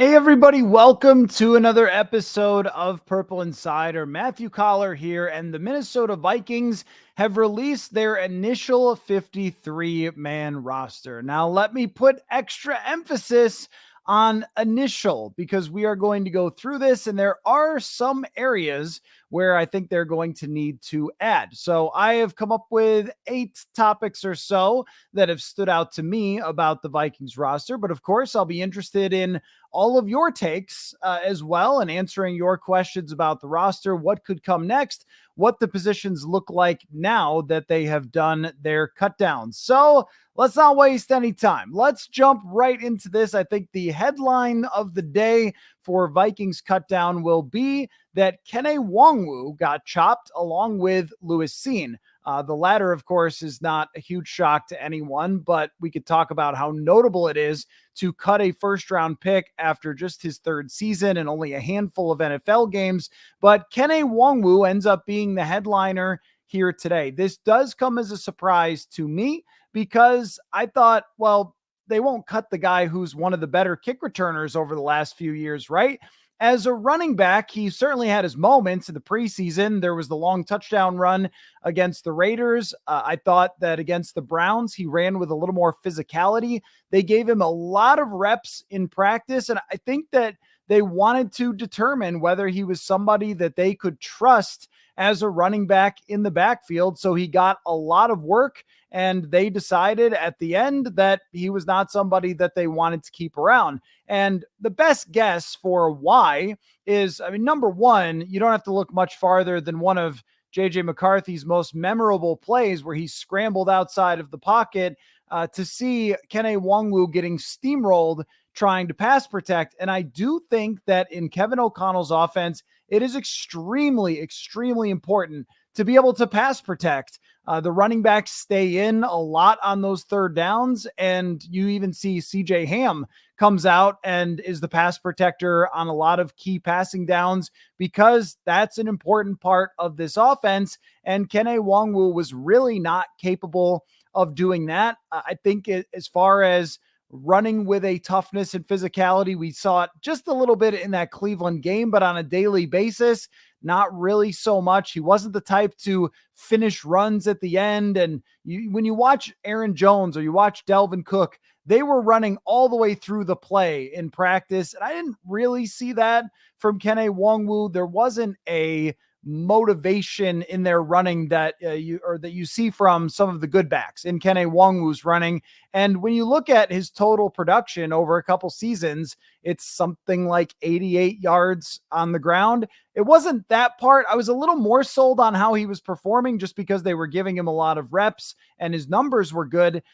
Hey everybody, welcome to another episode of Purple Insider. Matthew Coller here, and the Minnesota Vikings have released their initial 53-man roster. Now, let me put extra emphasis on initial because we are going to go through this, and there are some areas where I think they're going to need to add. So I have come up with 8 topics or so that have stood out to me about the Vikings roster, but of course, I'll be interested in all of your takes as well and answering your questions about the roster, what could come next, what the positions look like now that they have done their cutdowns. So let's not waste any time. Let's jump right into this. I think the headline of the day for Vikings cutdown will be that Nwangwu got chopped along with Lewis Cine. The latter, of course, is not a huge shock to anyone, but we could talk about how notable it is to cut a first-round pick after just his third season and only a handful of NFL games. But Nwangwu ends up being the headliner here today. This does come as a surprise to me because I thought, well, they won't cut the guy who's one of the better kick returners over the last few years, right? As a running back, he certainly had his moments in the preseason. There was the long touchdown run against the Raiders. I thought that against the Browns, he ran with a little more physicality. They gave him a lot of reps in practice, and I think that they wanted to determine whether he was somebody that they could trust as a running back in the backfield. So he got a lot of work, and they decided at the end that he was not somebody that they wanted to keep around. And the best guess for why is, number one, you don't have to look much farther than one of JJ McCarthy's most memorable plays where he scrambled outside of the pocket to see Nwangwu getting steamrolled trying to pass protect. And I do think that in Kevin O'Connell's offense, it is extremely, extremely important to be able to pass protect. The running backs stay in a lot on those third downs, and you even see CJ Ham comes out and is the pass protector on a lot of key passing downs because that's an important part of this offense. And Nwangwu was really not capable of doing that. I think as far as running with a toughness and physicality, we saw it just a little bit in that Cleveland game, but on a daily basis, not really so much. He wasn't the type to finish runs at the end. And when you watch Aaron Jones or you watch Delvin Cook, they were running all the way through the play in practice. And I didn't really see that from Nwangwu. There wasn't a motivation in their running that you see from some of the good backs in Nwangwu's running. And when you look at his total production over a couple seasons, it's something like 88 yards on the ground. It wasn't that part. I was a little more sold on how he was performing just because they were giving him a lot of reps and his numbers were good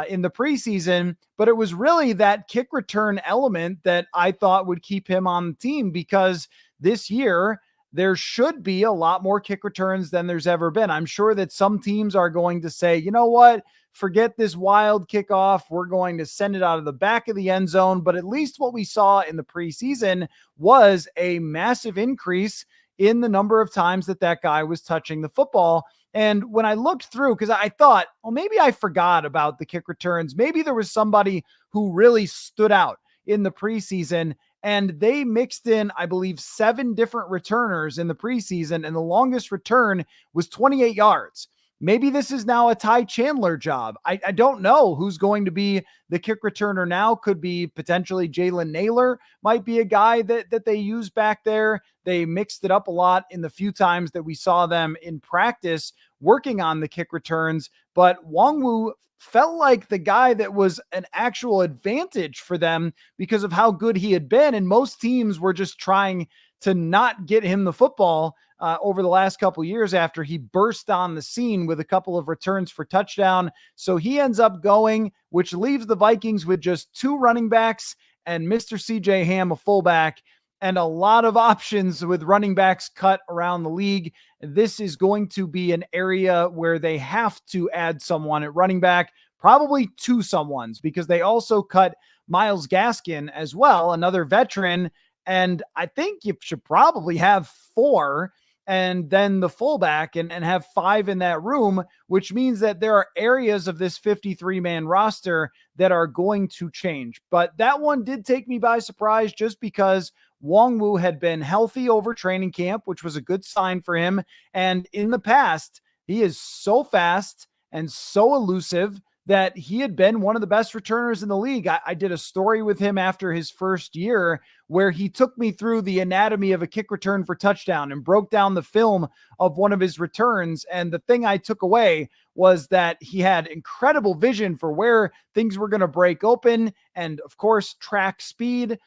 in the preseason. But it was really that kick return element that I thought would keep him on the team because this year, there should be a lot more kick returns than there's ever been. I'm sure that some teams are going to say, you know what, forget this wild kickoff. We're going to send it out of the back of the end zone. But at least what we saw in the preseason was a massive increase in the number of times that guy was touching the football. And when I looked through, because I thought, well, maybe I forgot about the kick returns. Maybe there was somebody who really stood out in the preseason. And they mixed in, I believe, 7 different returners in the preseason, and the longest return was 28 yards. Maybe this is now a Ty Chandler job. I don't know who's going to be the kick returner now. Could be potentially Jalen Naylor, might be a guy that they use back there. They mixed it up a lot in the few times that we saw them in practice working on the kick returns. But Nwangwu felt like the guy that was an actual advantage for them because of how good he had been. And most teams were just trying to not get him the football over the last couple of years after he burst on the scene with a couple of returns for touchdown. So he ends up going, which leaves the Vikings with just 2 running backs and Mr. CJ Ham, a fullback, and a lot of options with running backs cut around the league. This is going to be an area where they have to add someone at running back, probably 2 someones, because they also cut Myles Gaskin as well, another veteran. And I think you should probably have 4 and then the fullback and have 5 in that room, which means that there are areas of this 53-man roster that are going to change. But that one did take me by surprise just because Nwangwu had been healthy over training camp, which was a good sign for him. And in the past, he is so fast and so elusive that he had been one of the best returners in the league. I did a story with him after his first year where he took me through the anatomy of a kick return for touchdown and broke down the film of one of his returns. And the thing I took away was that he had incredible vision for where things were going to break open. And of course, track speed.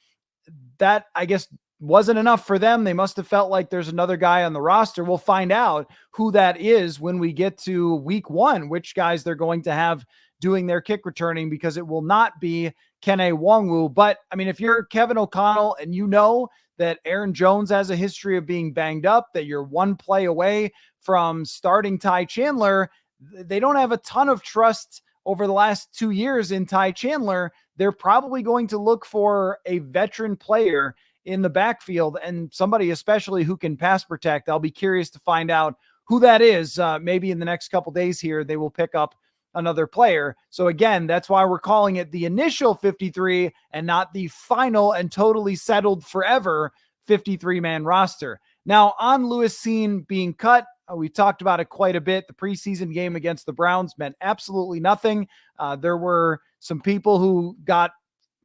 That, I guess, wasn't enough for them. They must have felt like there's another guy on the roster. We'll find out who that is when we get to week 1, which guys they're going to have doing their kick returning, because it will not be Kene Nwangwu. But I mean, if you're Kevin O'Connell and you know that Aaron Jones has a history of being banged up, that you're one play away from starting Ty Chandler, they don't have a ton of trust over the last 2 years in Ty Chandler. They're probably going to look for a veteran player in the backfield and somebody especially who can pass protect. I'll be curious to find out who that is. Maybe in the next couple days here, they will pick up another player. So again, that's why we're calling it the initial 53 and not the final and totally settled forever 53-man roster. Now, on Lewis Cine being cut, we talked about it quite a bit. The preseason game against the Browns meant absolutely nothing. There were some people who got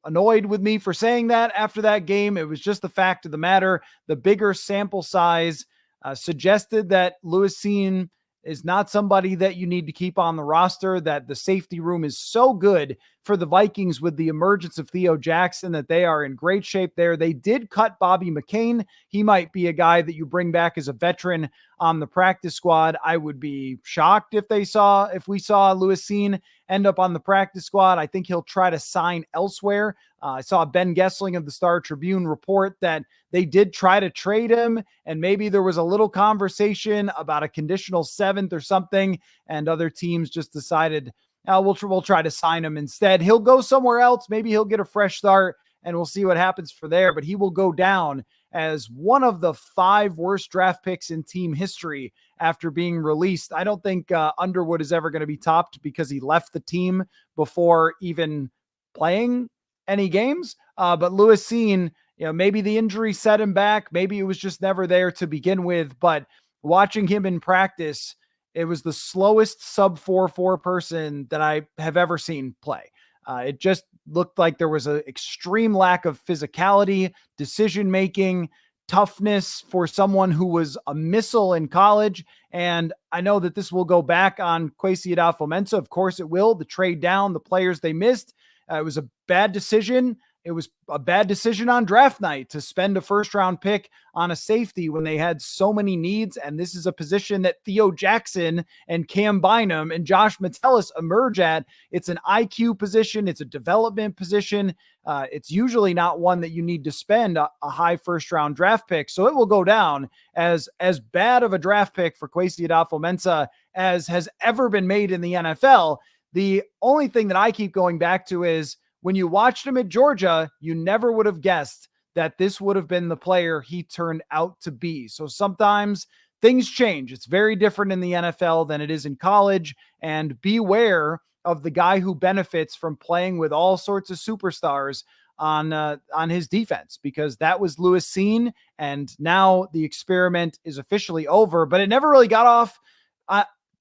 annoyed with me for saying that after that game. It was just the fact of the matter. The bigger sample size suggested that Lewis Cine is not somebody that you need to keep on the roster, that the safety room is so good for the Vikings with the emergence of Theo Jackson that they are in great shape there. They did cut Bobby McCain. He might be a guy that you bring back as a veteran on the practice squad. I would be shocked if we saw Lewis Cine end up on the practice squad. I think he'll try to sign elsewhere. I saw Ben Gessling of the Star Tribune report that they did try to trade him, and maybe there was a little conversation about a conditional 7th or something, and other teams just decided, we'll try to sign him instead. He'll go somewhere else. Maybe he'll get a fresh start, and we'll see what happens for there. But he will go down as one of the 5 worst draft picks in team history after being released. I don't think Underwood is ever going to be topped because he left the team before even playing any games. But Lewis Cine, maybe the injury set him back. Maybe it was just never there to begin with. But watching him in practice, it was the slowest sub 4.4 person that I have ever seen play. It just looked like there was an extreme lack of physicality, decision-making, toughness for someone who was a missile in college. And I know that this will go back on Kwesi adofo-mensah. Of course it will. The trade down, the players they missed. It was a bad decision. It was a bad decision on draft night to spend a first-round pick on a safety when they had so many needs. And this is a position that Theo Jackson and Cam Bynum and Josh Metellus emerge at. It's an IQ position. It's a development position. It's usually not one that you need to spend a high first-round draft pick. So it will go down as bad of a draft pick for Kwesi adofo-mensah as has ever been made in the NFL. The only thing that I keep going back to is when you watched him at Georgia, you never would have guessed that this would have been the player he turned out to be. So sometimes things change. It's very different in the NFL than it is in college. And beware of the guy who benefits from playing with all sorts of superstars on his defense, because that was Lewis Cine. And now the experiment is officially over, but it never really got off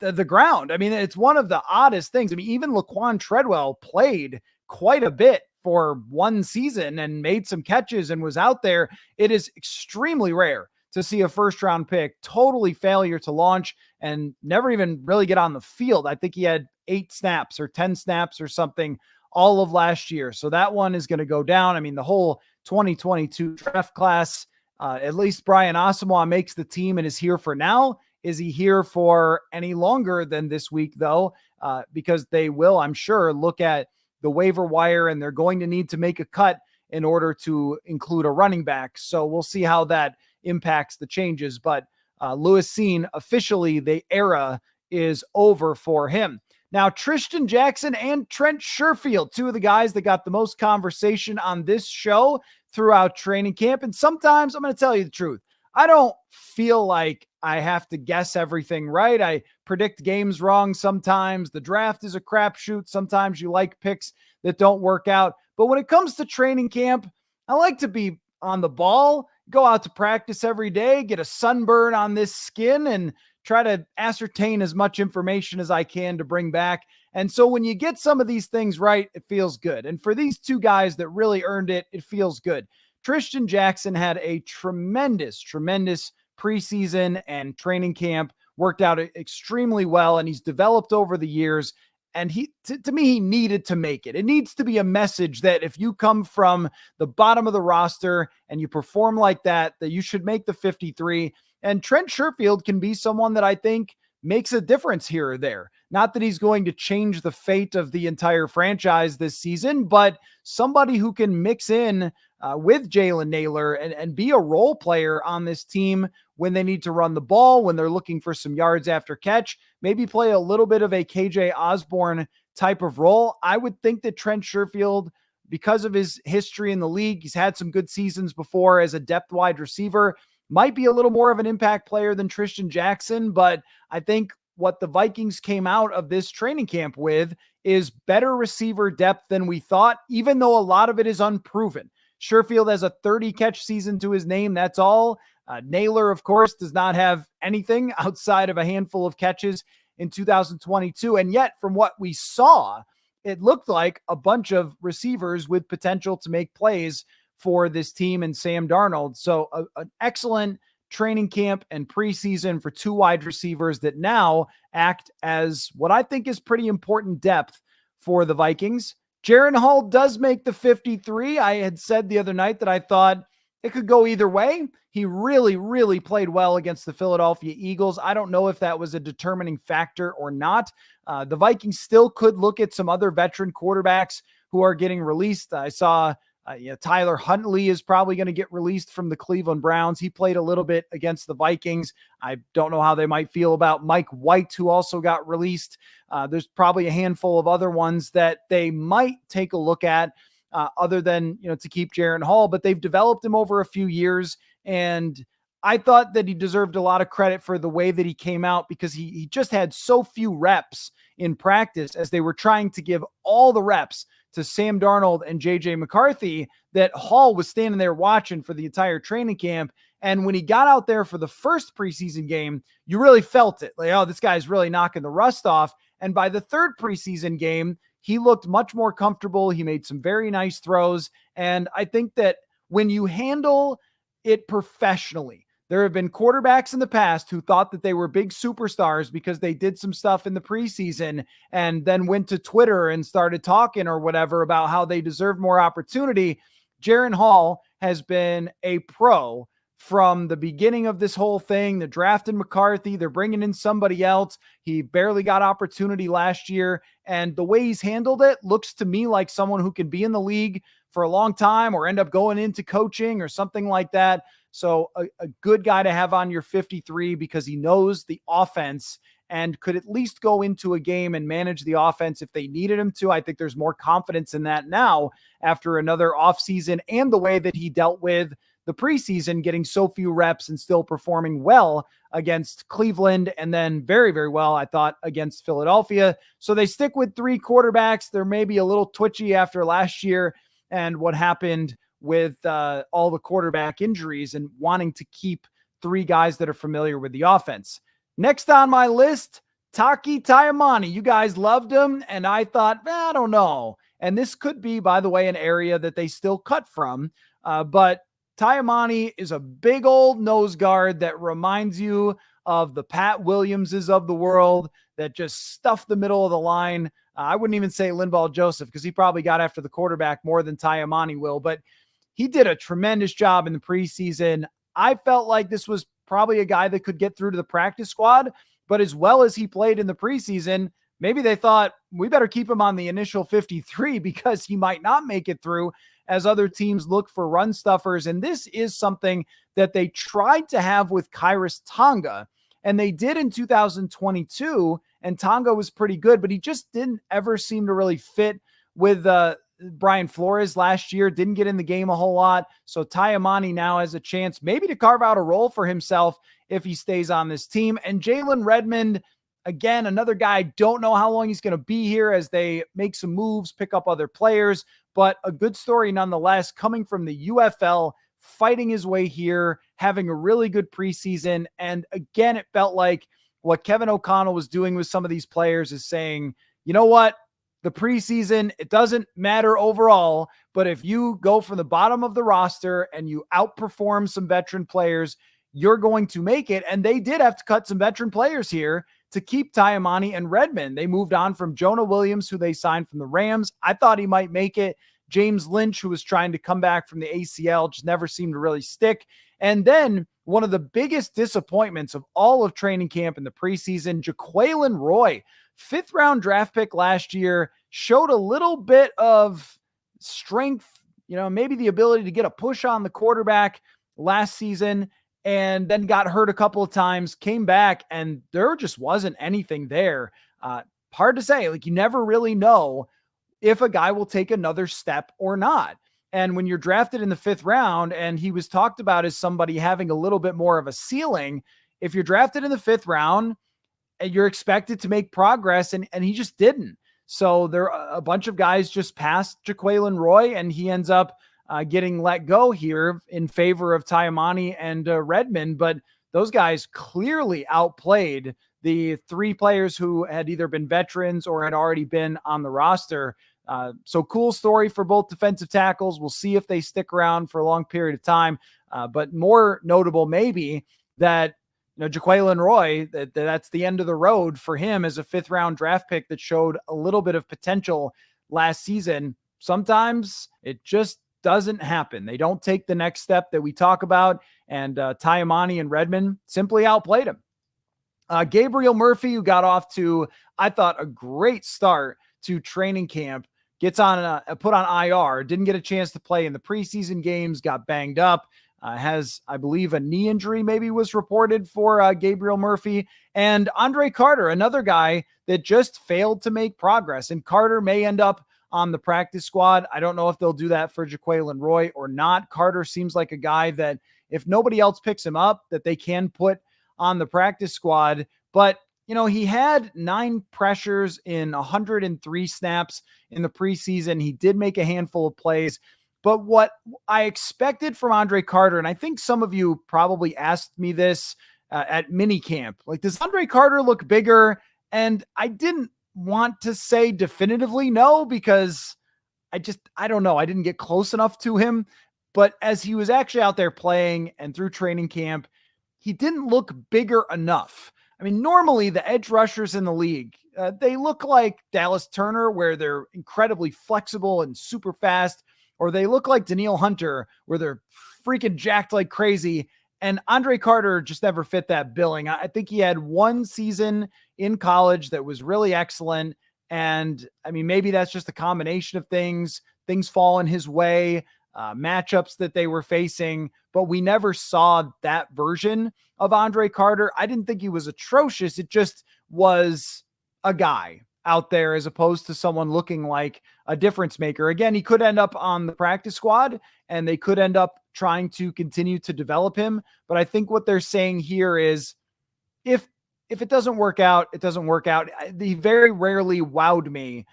the ground. I mean, it's one of the oddest things. I mean, even Laquan Treadwell played quite a bit for one season and made some catches and was out there. It is extremely rare to see a first round pick totally failure to launch and never even really get on the field. I think he had 8 snaps or 10 snaps or something all of last year. So that one is going to go down. I mean, the whole 2022 draft class, at least Brian Asamoah makes the team and is here for now. Is he here for any longer than this week though? Because they will, I'm sure, look at the waiver wire and they're going to need to make a cut in order to include a running back. So we'll see how that impacts the changes. But Lewis Cine, officially the era is over for him. Now, Tristan Jackson and Trent Sherfield, 2 of the guys that got the most conversation on this show throughout training camp. And sometimes I'm going to tell you the truth. I don't feel like I have to guess everything right. I predict games wrong sometimes. The draft is a crapshoot. Sometimes you like picks that don't work out. But when it comes to training camp, I like to be on the ball, go out to practice every day, get a sunburn on this skin, and try to ascertain as much information as I can to bring back. And so when you get some of these things right, it feels good. And for these two guys that really earned it, it feels good. Tristan Jackson had a tremendous preseason and training camp, worked out extremely well, and he's developed over the years. And to me, he needed to make it. It needs to be a message that if you come from the bottom of the roster and you perform like that, that you should make the 53. And Trent Sherfield can be someone that I think makes a difference here or there. Not that he's going to change the fate of the entire franchise this season, but somebody who can mix in with Jalen Nailor and be a role player on this team when they need to run the ball, when they're looking for some yards after catch, maybe play a little bit of a KJ Osborne type of role. I would think that Trent Sherfield, because of his history in the league, he's had some good seasons before as a depth wide receiver, might be a little more of an impact player than Tristan Jackson. But I think what the Vikings came out of this training camp with is better receiver depth than we thought, even though a lot of it is unproven. Sherfield has a 30-catch season to his name. That's all. Nailor, of course, does not have anything outside of a handful of catches in 2022. And yet, from what we saw, it looked like a bunch of receivers with potential to make plays for this team and Sam Darnold. So an excellent training camp and preseason for two wide receivers that now act as what I think is pretty important depth for the Vikings. Jaren Hall does make the 53. I had said the other night that I thought it could go either way. He really played well against the Philadelphia Eagles. I don't know if that was a determining factor or not. The Vikings still could look at some other veteran quarterbacks who are getting released. I saw Tyler Huntley is probably going to get released from the Cleveland Browns. He played a little bit against the Vikings. I don't know how they might feel about Mike White, who also got released. There's probably a handful of other ones that they might take a look at other than, to keep Jaren Hall, but they've developed him over a few years. And I thought that he deserved a lot of credit for the way that he came out because he just had so few reps in practice as they were trying to give all the reps to Sam Darnold and JJ McCarthy that Hall was standing there watching for the entire training camp. And when he got out there for the first preseason game, you really felt it. Like, oh, this guy's really knocking the rust off. And by the third preseason game, he looked much more comfortable. He made some very nice throws. And I think that when you handle it professionally, there have been quarterbacks in the past who thought that they were big superstars because they did some stuff in the preseason and then went to Twitter and started talking or whatever about how they deserve more opportunity. Jaren Hall has been a pro from the beginning of this whole thing. They're drafting McCarthy. They're bringing in somebody else. He barely got opportunity last year. And the way he's handled it looks to me like someone who can be in the league for a long time or end up going into coaching or something like that. So a good guy to have on your 53 because he knows the offense and could at least go into a game and manage the offense if they needed him to. I think there's more confidence in that now after another offseason and the way that he dealt with the preseason, getting so few reps and still performing well against Cleveland and then very well, I thought, against Philadelphia. So they stick with three quarterbacks. They're maybe a little twitchy after last year and what happened with all the quarterback injuries and wanting to keep three guys that are familiar with the offense. Next on my list, Taki Taimani. You guys loved him, and I thought, I don't know. And this could be, by the way, an area that they still cut from. But Taimani is a big old nose guard that reminds you of the Pat Williamses of the world that just stuff the middle of the line. I wouldn't even say Linval Joseph because he probably got after the quarterback more than Taimani will, but he did a tremendous job in the preseason. I felt like this was probably a guy that could get through to the practice squad, but as well as he played in the preseason, maybe they thought we better keep him on the initial 53 because he might not make it through as other teams look for run stuffers. And this is something that they tried to have with Khyiris Tonga, and they did in 2022, and Tonga was pretty good, but he just didn't ever seem to really fit with Brian Flores last year didn't get in the game a whole lot. So Tyamani now has a chance maybe to carve out a role for himself if he stays on this team. And Jalen Redmond, again, another guy, don't know how long he's going to be here as they make some moves, pick up other players, but a good story nonetheless, coming from the UFL, fighting his way here, having a really good preseason. And again, it felt like what Kevin O'Connell was doing with some of these players is saying, you know what? The preseason, it doesn't matter overall, but if you go from the bottom of the roster and you outperform some veteran players, you're going to make it. And they did have to cut some veteran players here to keep Tyamani and Redmond. They moved on from Jonah Williams, who they signed from the Rams. I thought he might make it. James Lynch, who was trying to come back from the ACL, just never seemed to really stick. And then one of the biggest disappointments of all of training camp in the preseason, Jaquelin Roy, 5th round draft pick last year, showed a little bit of strength, maybe the ability to get a push on the quarterback last season, and then got hurt a couple of times, came back, and there just wasn't anything there. Hard to say. Like, you never really know if a guy will take another step or not. And when you're drafted in the 5th round, and he was talked about as somebody having a little bit more of a ceiling, if you're drafted in the 5th round and you're expected to make progress, and he just didn't. So there are a bunch of guys just passed Jaquelin Roy, and he ends up getting let go here in favor of Tyamani and Redmond. But those guys clearly outplayed the 3 players who had either been veterans or had already been on the roster. So cool story for both defensive tackles. We'll see if they stick around for a long period of time. But more notable maybe that, Jaquelin Roy, that's the end of the road for him as a 5th round draft pick that showed a little bit of potential last season. Sometimes it just doesn't happen. They don't take the next step that we talk about, and Tyamani and Redmond simply outplayed him. Gabriel Murphy, who got off to, I thought, a great start to training camp, gets on put on IR, didn't get a chance to play in the preseason games, got banged up, has, I believe, a knee injury maybe was reported for Gabriel Murphy. And Andre Carter, another guy that just failed to make progress. And Carter may end up on the practice squad. I don't know if they'll do that for Jaquelin Roy or not. Carter seems like a guy that if nobody else picks him up, that they can put on the practice squad. But, he had 9 pressures in 103 snaps in the preseason. He did make a handful of plays. But what I expected from Andre Carter, and I think some of you probably asked me this at minicamp, like, does Andre Carter look bigger? And I didn't want to say definitively no, because I don't know. I didn't get close enough to him. But as he was actually out there playing and through training camp, he didn't look bigger enough. I mean, normally the edge rushers in the league, they look like Dallas Turner, where they're incredibly flexible and super fast, or they look like Danielle Hunter, where they're freaking jacked like crazy. And Andre Carter just never fit that billing. I think he had 1 season in college that was really excellent. And I mean, maybe that's just a combination of things falling his way, matchups that they were facing, but we never saw that version of Andre Carter. I didn't think he was atrocious. It just was a guy out there as opposed to someone looking like a difference maker. Again, he could end up on the practice squad and they could end up trying to continue to develop him. But I think what they're saying here is if it doesn't work out, it doesn't work out. He very rarely wowed me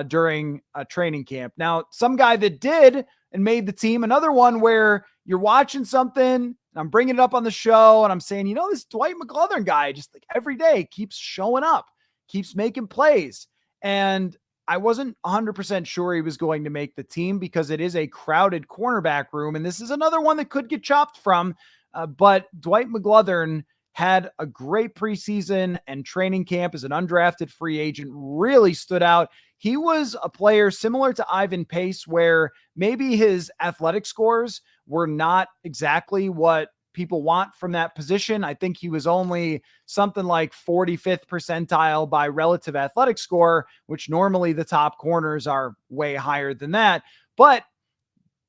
during a training camp. Now, some guy that did and made the team, another one where you're watching something and I'm bringing it up on the show and I'm saying, this Dwight McGlothern guy just like every day keeps showing up, keeps making plays. And I wasn't 100% sure he was going to make the team because it is a crowded cornerback room. And this is another one that could get chopped from. But Dwight McGlothern had a great preseason and training camp as an undrafted free agent, really stood out. He was a player similar to Ivan Pace, where maybe his athletic scores were not exactly what people want from that position. I think he was only something like 45th percentile by relative athletic score, which normally the top corners are way higher than that. But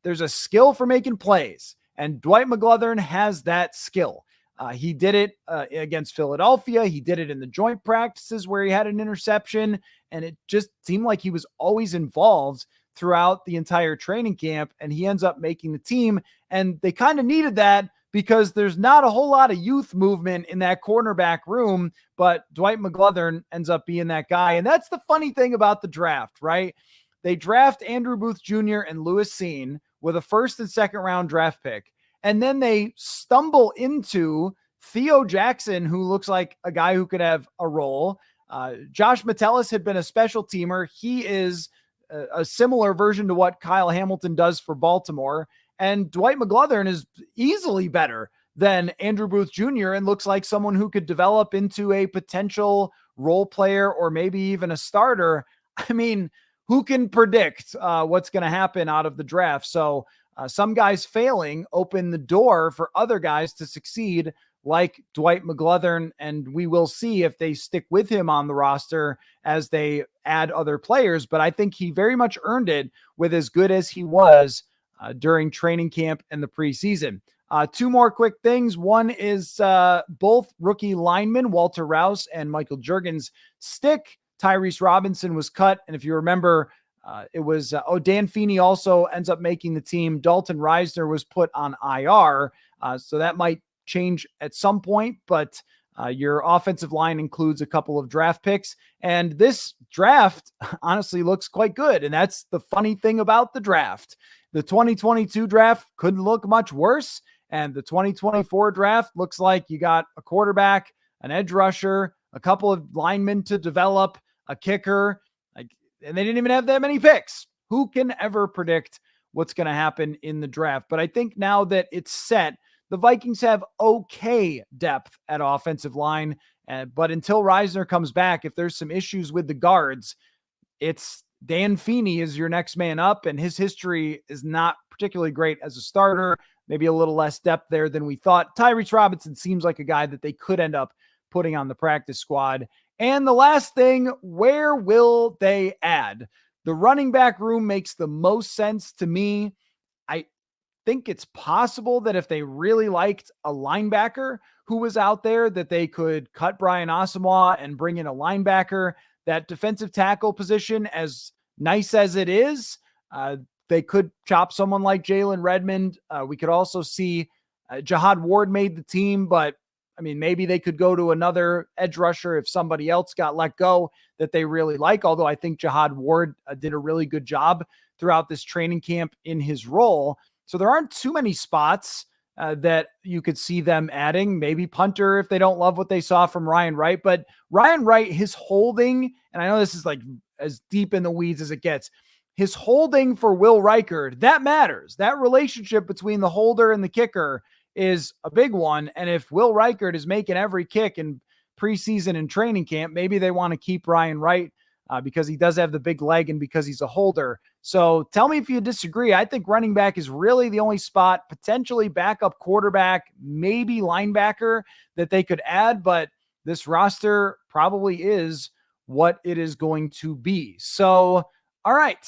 there's a skill for making plays, and Dwight McGlothern has that skill. He did it against Philadelphia. He did it in the joint practices where he had an interception, and it just seemed like he was always involved. throughout the entire training camp, and he ends up making the team. And they kind of needed that because there's not a whole lot of youth movement in that cornerback room, but Dwight McGlothern ends up being that guy. And that's the funny thing about the draft, right? They draft Andrew Booth Jr. and Lewis Cine with a first and second round draft pick. And then they stumble into Theo Jackson, who looks like a guy who could have a role. Josh Metellus had been a special teamer. He is a similar version to what Kyle Hamilton does for Baltimore. And Dwight McGlothern is easily better than Andrew Booth Jr. and looks like someone who could develop into a potential role player or maybe even a starter. I mean, who can predict what's going to happen out of the draft? So some guys failing open the door for other guys to succeed, like Dwight McGlothern, and we will see if they stick with him on the roster as they add other players. But I think he very much earned it with as good as he was during training camp and the preseason. Two more quick things. One is both rookie linemen, Walter Rouse and Michael Juergens, stick. Tyrese Robinson was cut. And if you remember, it was Dan Feeney also ends up making the team. Dalton Reisner was put on IR. So that might change at some point, but your offensive line includes a couple of draft picks. And this draft honestly looks quite good. And that's the funny thing about the draft. The 2022 draft couldn't look much worse. And the 2024 draft looks like you got a quarterback, an edge rusher, a couple of linemen to develop, a kicker, and they didn't even have that many picks. Who can ever predict what's going to happen in the draft? But I think now that it's set, the Vikings have okay depth at offensive line. But until Reisner comes back, if there's some issues with the guards, it's Dan Feeney is your next man up, and his history is not particularly great as a starter. Maybe a little less depth there than we thought. Tyrese Robinson seems like a guy that they could end up putting on the practice squad. And the last thing, where will they add? The running back room makes the most sense to me. I think it's possible that if they really liked a linebacker who was out there, that they could cut Brian Asamoah and bring in a linebacker. That defensive tackle position, as nice as it is, they could chop someone like Jalen Redmond. We could also see Jihad Ward made the team, but I mean, maybe they could go to another edge rusher if somebody else got let go that they really like. Although I think Jihad Ward did a really good job throughout this training camp in his role. So there aren't too many spots that you could see them adding. Maybe punter if they don't love what they saw from Ryan Wright. But Ryan Wright, his holding, and I know this is like as deep in the weeds as it gets, his holding for Will Reichard, that matters. That relationship between the holder and the kicker is a big one. And if Will Reichard is making every kick in preseason and training camp, maybe they want to keep Ryan Wright because he does have the big leg and because he's a holder. So tell me if you disagree. I think running back is really the only spot, potentially backup quarterback, maybe linebacker that they could add, but this roster probably is what it is going to be. So, all right,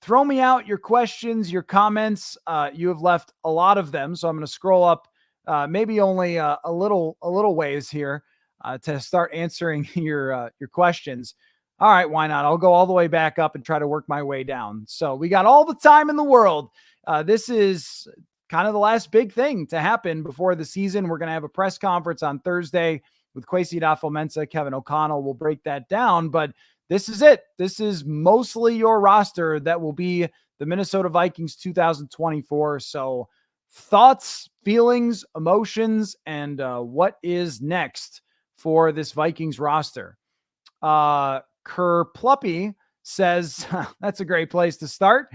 throw me out your questions, your comments. You have left a lot of them, so I'm going to scroll up maybe only a little ways here to start answering your questions. All right, why not? I'll go all the way back up and try to work my way down. So we got all the time in the world. This is kind of the last big thing to happen before the season. We're going to have a press conference on Thursday with Kwesi, adofo-mensah, Kevin O'Connell. We'll break that down, but this is it. This is mostly your roster that will be the Minnesota Vikings 2024. So thoughts, feelings, emotions, and what is next for this Vikings roster? Kerr Pluppy says, that's a great place to start.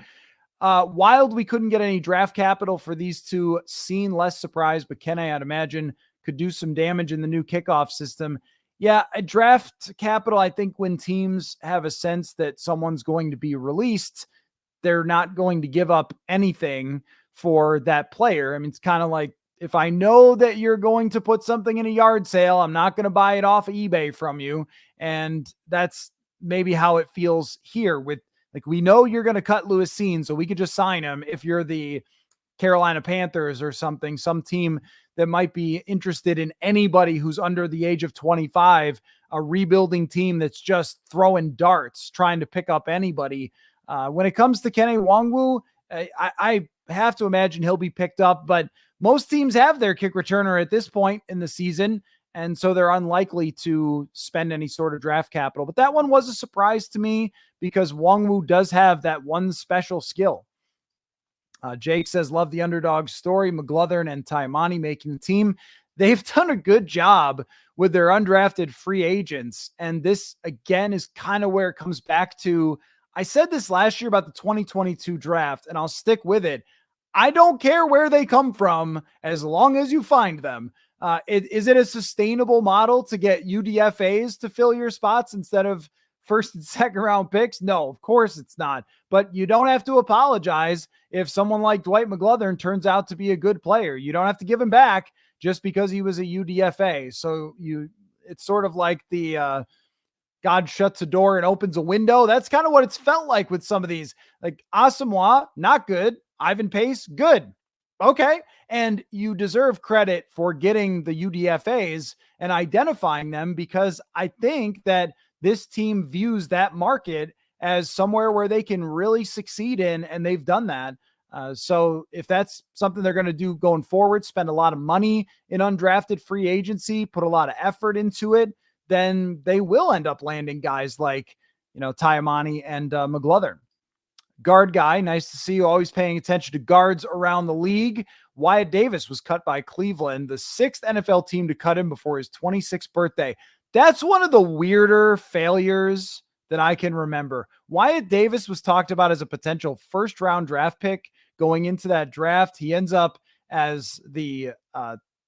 Wild we couldn't get any draft capital for these two. Seen less surprised, but Kenny, I'd imagine, could do some damage in the new kickoff system. Yeah, a draft capital, I think when teams have a sense that someone's going to be released, they're not going to give up anything for that player. I mean, it's kind of like, if I know that you're going to put something in a yard sale, I'm not going to buy it off of eBay from you. And that's maybe how it feels here with, like, we know you're going to cut Lewis Cine, so we could just sign him if you're the Carolina Panthers or something, some team that might be interested in anybody who's under the age of 25, a rebuilding team that's just throwing darts, trying to pick up anybody. When it comes to Kenny Nwangwu, I have to imagine he'll be picked up, but most teams have their kick returner at this point in the season, and so they're unlikely to spend any sort of draft capital. But that one was a surprise to me because Nwangwu does have that one special skill. Jake says, love the underdog story. McGlothern and Taimani making the team. They've done a good job with their undrafted free agents. And this, again, is kind of where it comes back to. I said this last year about the 2022 draft, and I'll stick with it. I don't care where they come from as long as you find them. Is it a sustainable model to get UDFAs to fill your spots instead of first and second round picks? No, of course it's not. But you don't have to apologize if someone like Dwight McGlothern turns out to be a good player. You don't have to give him back just because he was a UDFA. So it's sort of like the God shuts a door and opens a window. That's kind of what it's felt like with some of these. Like Asamoah, not good. Ivan Pace, good. Okay. And you deserve credit for getting the UDFAs and identifying them, because I think that this team views that market as somewhere where they can really succeed in, and they've done that. So if that's something they're going to do going forward, spend a lot of money in undrafted free agency, put a lot of effort into it, then they will end up landing guys like, Taimani and McGlothern. Guard guy, nice to see you always paying attention to guards around the league. Wyatt Davis was cut by Cleveland, the sixth NFL team to cut him before his 26th birthday. That's one of the weirder failures that I can remember. Wyatt Davis was talked about as a potential first-round draft pick going into that draft. He ends up as the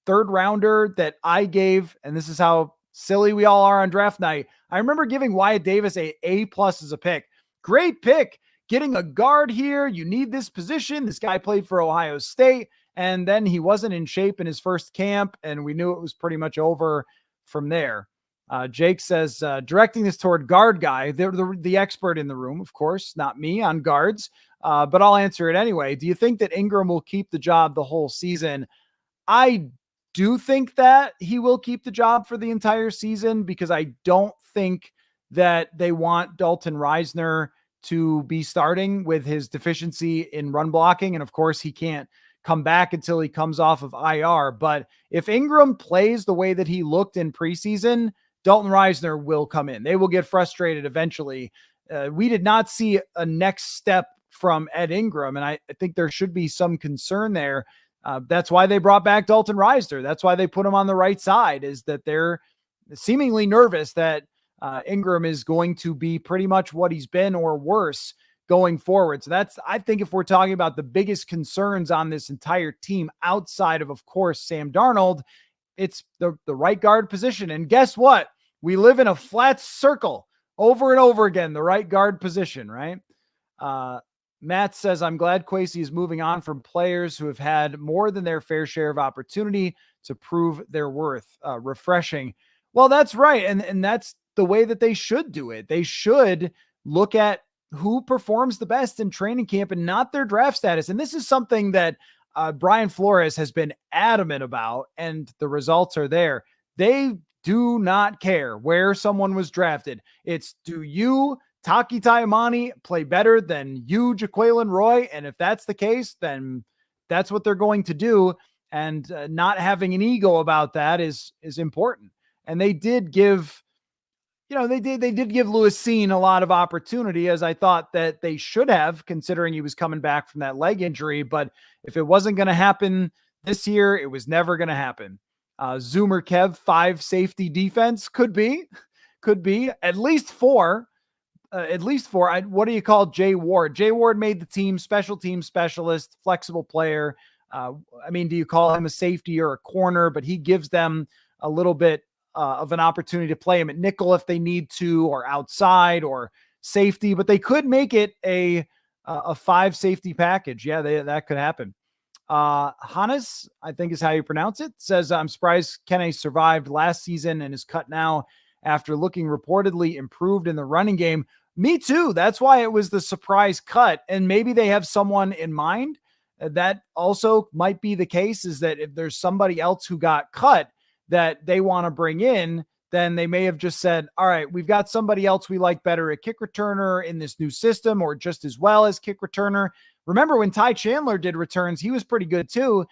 third rounder that I gave, and this is how silly we all are on draft night. I remember giving Wyatt Davis a A+ as a pick. Great pick. Getting a guard here. You need this position. This guy played for Ohio State, and then he wasn't in shape in his first camp, and we knew it was pretty much over from there. Jake says, directing this toward guard guy, the expert in the room, of course, not me on guards, but I'll answer it anyway. Do you think that Ingram will keep the job the whole season? I do think that he will keep the job for the entire season, because I don't think that they want Dalton Risner to be starting with his deficiency in run blocking. And of course, he can't come back until he comes off of IR. But if Ingram plays the way that he looked in preseason, Dalton Risner will come in. They will get frustrated eventually. We did not see a next step from Ed Ingram, and I think there should be some concern there. That's why they brought back Dalton Risner. That's why they put him on the right side, is that they're seemingly nervous that Ingram is going to be pretty much what he's been or worse going forward. So that's, I think, if we're talking about the biggest concerns on this entire team outside of course, Sam Darnold, it's the right guard position. And guess what? We live in a flat circle over and over again, the right guard position, right? Matt says, I'm glad Kwesi is moving on from players who have had more than their fair share of opportunity to prove their worth. Refreshing. Well, that's right. And that's the way that they should do it. They should look at who performs the best in training camp and not their draft status. And this is something that Brian Flores has been adamant about, and the results are there. They do not care where someone was drafted. It's, do you, Taki Taimani, play better than you, Jaquelin Roy? And if that's the case, then that's what they're going to do. And not having an ego about that is important. And they did give, they did give Lewis Cine a lot of opportunity, as I thought that they should have, considering he was coming back from that leg injury. But if it wasn't going to happen this year, it was never going to happen. Zoomer Kev, 5 safety defense could be at least 4. What do you call Jay Ward? Jay Ward made the team, special team specialist, flexible player. Do you call him a safety or a corner? But he gives them a little bit of an opportunity to play him at nickel if they need to, or outside, or safety. But they could make it a 5 safety package. Yeah, that could happen. Hannes, I think is how you pronounce it, says, I'm surprised Kene survived last season and is cut now after looking reportedly improved in the running game. Me too. That's why it was the surprise cut. And maybe they have someone in mind. That also might be the case, is that if there's somebody else who got cut that they want to bring in, then they may have just said, all right, we've got somebody else we like better at kick returner in this new system, or just as well as kick returner. Remember when Ty Chandler did returns, he was pretty good too.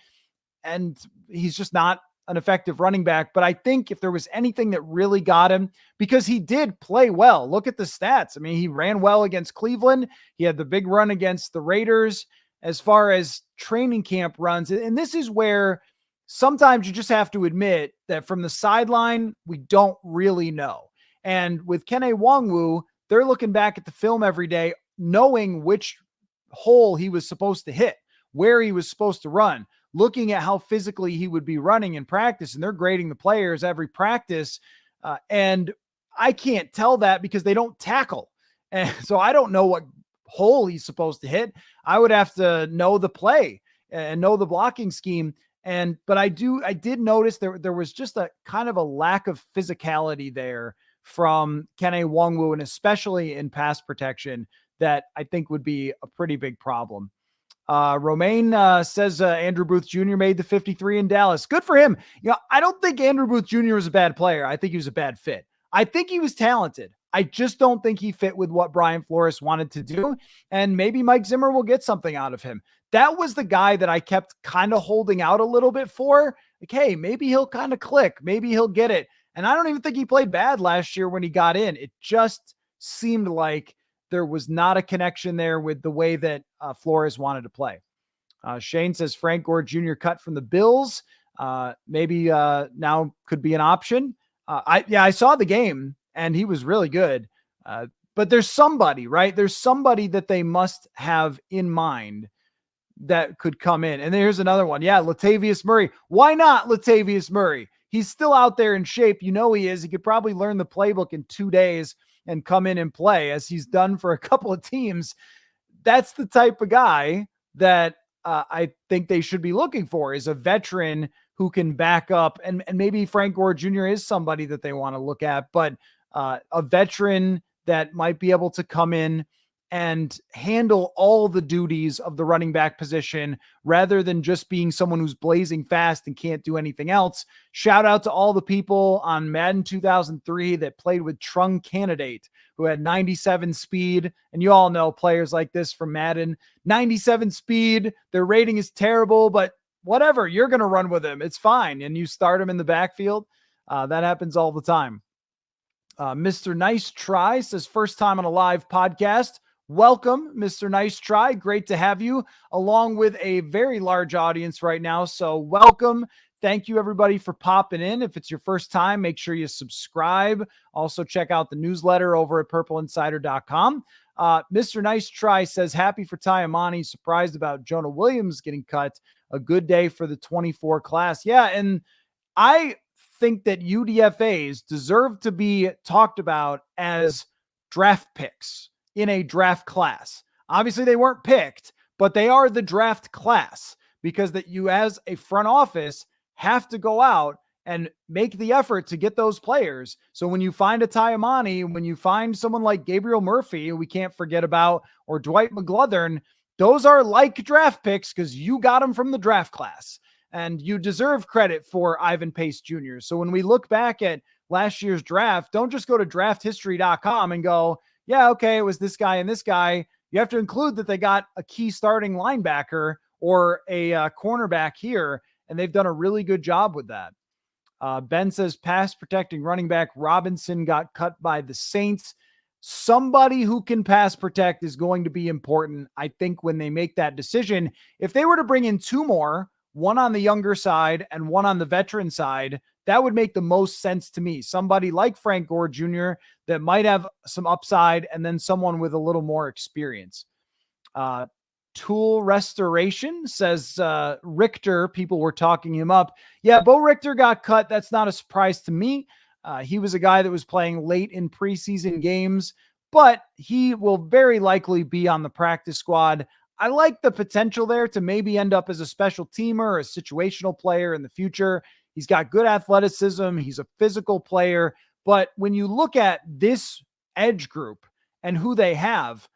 And he's just not an effective running back. But I think if there was anything that really got him, because he did play well, look at the stats. I mean, he ran well against Cleveland. He had the big run against the Raiders as far as training camp runs. And this is where sometimes you just have to admit that from the sideline, we don't really know. And with Nwangwu, they're looking back at the film every day, knowing which hole he was supposed to hit, where he was supposed to run, looking at how physically he would be running in practice. And they're grading the players every practice. And I can't tell that because they don't tackle. And so I don't know what hole he's supposed to hit. I would have to know the play and know the blocking scheme. But I did notice there was just a kind of a lack of physicality there from Nwangwu, and especially in pass protection, that I think would be a pretty big problem. Romaine says Andrew Booth Jr. made the 53 in Dallas. Good for him. I don't think Andrew Booth Jr. was a bad player. I think he was a bad fit. I think he was talented. I just don't think he fit with what Brian Flores wanted to do. And maybe Mike Zimmer will get something out of him. That was the guy that I kept kind of holding out a little bit for. Like, hey, maybe he'll kind of click. Maybe he'll get it. And I don't even think he played bad last year when he got in. It just seemed like there was not a connection there with the way that Flores wanted to play. Shane says Frank Gore Jr. cut from the Bills. Maybe now could be an option. I saw the game and he was really good. But there's somebody, right? There's somebody that they must have in mind that could come in. And here's another one. Yeah, Latavius Murray. Why not Latavius Murray? He's still out there in shape. You know he is. He could probably learn the playbook in 2 days and come in and play, as he's done for a couple of teams. That's the type of guy that I think they should be looking for, is a veteran who can back up. And maybe Frank Gore Jr. is somebody that they want to look at, but a veteran that might be able to come in and handle all the duties of the running back position rather than just being someone who's blazing fast and can't do anything else. Shout out to all the people on Madden 2003 that played with Trung Candidate, who had 97 speed. And you all know players like this from Madden, 97 speed. Their rating is terrible, but whatever, you're going to run with him. It's fine. And you start him in the backfield. That happens all the time. Mr. Nice Try says, first time on a live podcast. Welcome, Mr. Nice Try. Great to have you along with a very large audience right now. So welcome. Thank you, everybody, for popping in. If it's your first time, make sure you subscribe. Also, check out the newsletter over at purpleinsider.com. Mr. Nice Try says, happy for Ty Amani. Surprised about Jonah Williams getting cut. A good day for the 24 class. Yeah, and I think that UDFAs deserve to be talked about as draft picks in a draft class. Obviously, they weren't picked, but they are the draft class, because that you as a front office have to go out and make the effort to get those players. So when you find a Ty Amani, when you find someone like Gabriel Murphy, who we can't forget about, or Dwight McGlothern, those are like draft picks because you got them from the draft class. And you deserve credit for Ivan Pace Jr. So when we look back at last year's draft, don't just go to drafthistory.com and go, yeah, okay, it was this guy and this guy. You have to include that they got a key starting linebacker or a cornerback here, and they've done a really good job with that. Ben says pass protecting running back Robinson got cut by the Saints. Somebody who can pass protect is going to be important, I think, when they make that decision. If they were to bring in two more, one on the younger side and one on the veteran side, that would make the most sense to me. Somebody like Frank Gore Jr. that might have some upside, and then someone with a little more experience. Tool Restoration says Richter, people were talking him up. Yeah, Bo Richter got cut. That's not a surprise to me. He was a guy that was playing late in preseason games, but he will very likely be on the practice squad. I like the potential there to maybe end up as a special teamer or a situational player in the future. He's got good athleticism. He's a physical player. But when you look at this edge group and who they have,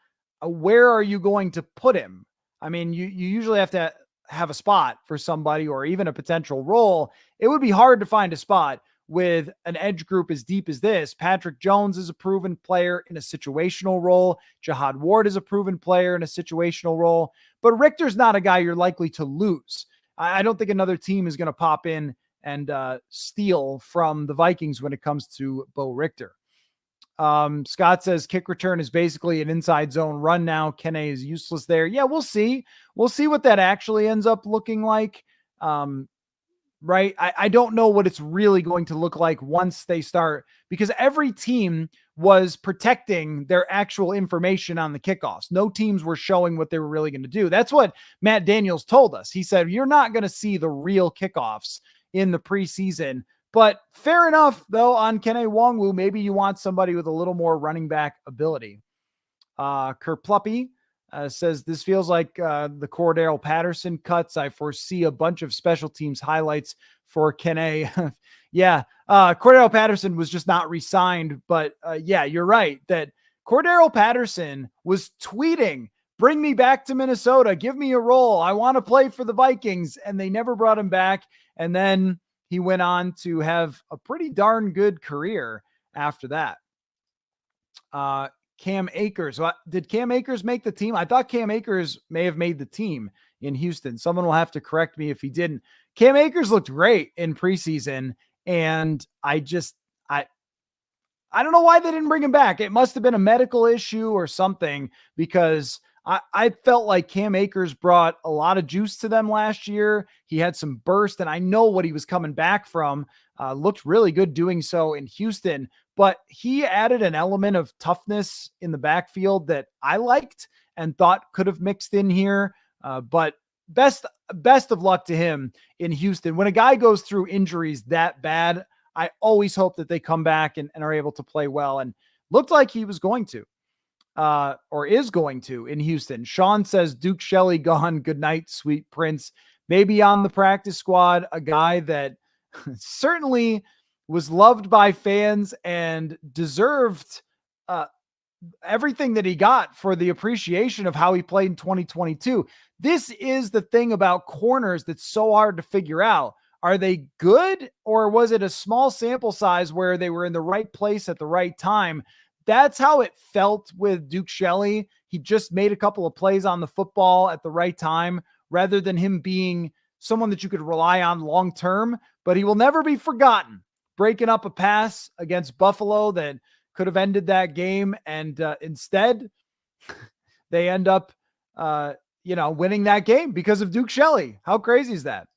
where are you going to put him? I mean, you usually have to have a spot for somebody or even a potential role. It would be hard to find a spot. with an edge group as deep as this. Patrick Jones is a proven player in a situational role. Jihad Ward is a proven player in a situational role. But Richter's not a guy you're likely to lose. I don't think another team is going to pop in and steal from the Vikings when it comes to Bo Richter. Scott says kick return is basically an inside zone run now. Kene is useless there. Yeah, we'll see. We'll see what that actually ends up looking like. Right. I don't know what it's really going to look like once they start, because every team was protecting their actual information on the kickoffs. No teams were showing what they were really going to do. That's what Matt Daniels told us. He said, you're not going to see the real kickoffs in the preseason. But fair enough, though, on Kene Nwangwu, maybe you want somebody with a little more running back ability. Kerpluppy says, this feels like the Cordero Patterson cuts. I foresee a bunch of special teams highlights for Kene. Yeah, Cordero Patterson was just not re-signed. But yeah, you're right that Cordero Patterson was tweeting, bring me back to Minnesota. Give me a role. I want to play for the Vikings. And they never brought him back. And then he went on to have a pretty darn good career after that. Cam Akers. Did Cam Akers make the team? I thought Cam Akers may have made the team in Houston. Someone will have to correct me if he didn't. Cam Akers looked great in preseason. And I don't know why they didn't bring him back. It must have been a medical issue or something, because I felt like Cam Akers brought a lot of juice to them last year. He had some burst, and I know what he was coming back from. Looked really good doing so in Houston, but he added an element of toughness in the backfield that I liked and thought could have mixed in here. But best of luck to him in Houston. When a guy goes through injuries that bad, I always hope that they come back and are able to play well, and looked like he was going to. Or is going to in Houston. Sean says Duke Shelley gone. Good night, sweet prince. Maybe on the practice squad, a guy that certainly was loved by fans and deserved everything that he got for the appreciation of how he played in 2022. This is the thing about corners that's so hard to figure out. Are they good, or was it a small sample size where they were in the right place at the right time? That's how it felt with Duke Shelley. He just made a couple of plays on the football at the right time, rather than him being someone that you could rely on long-term, but he will never be forgotten. Breaking up a pass against Buffalo that could have ended that game. And instead they end up, winning that game because of Duke Shelley. How crazy is that?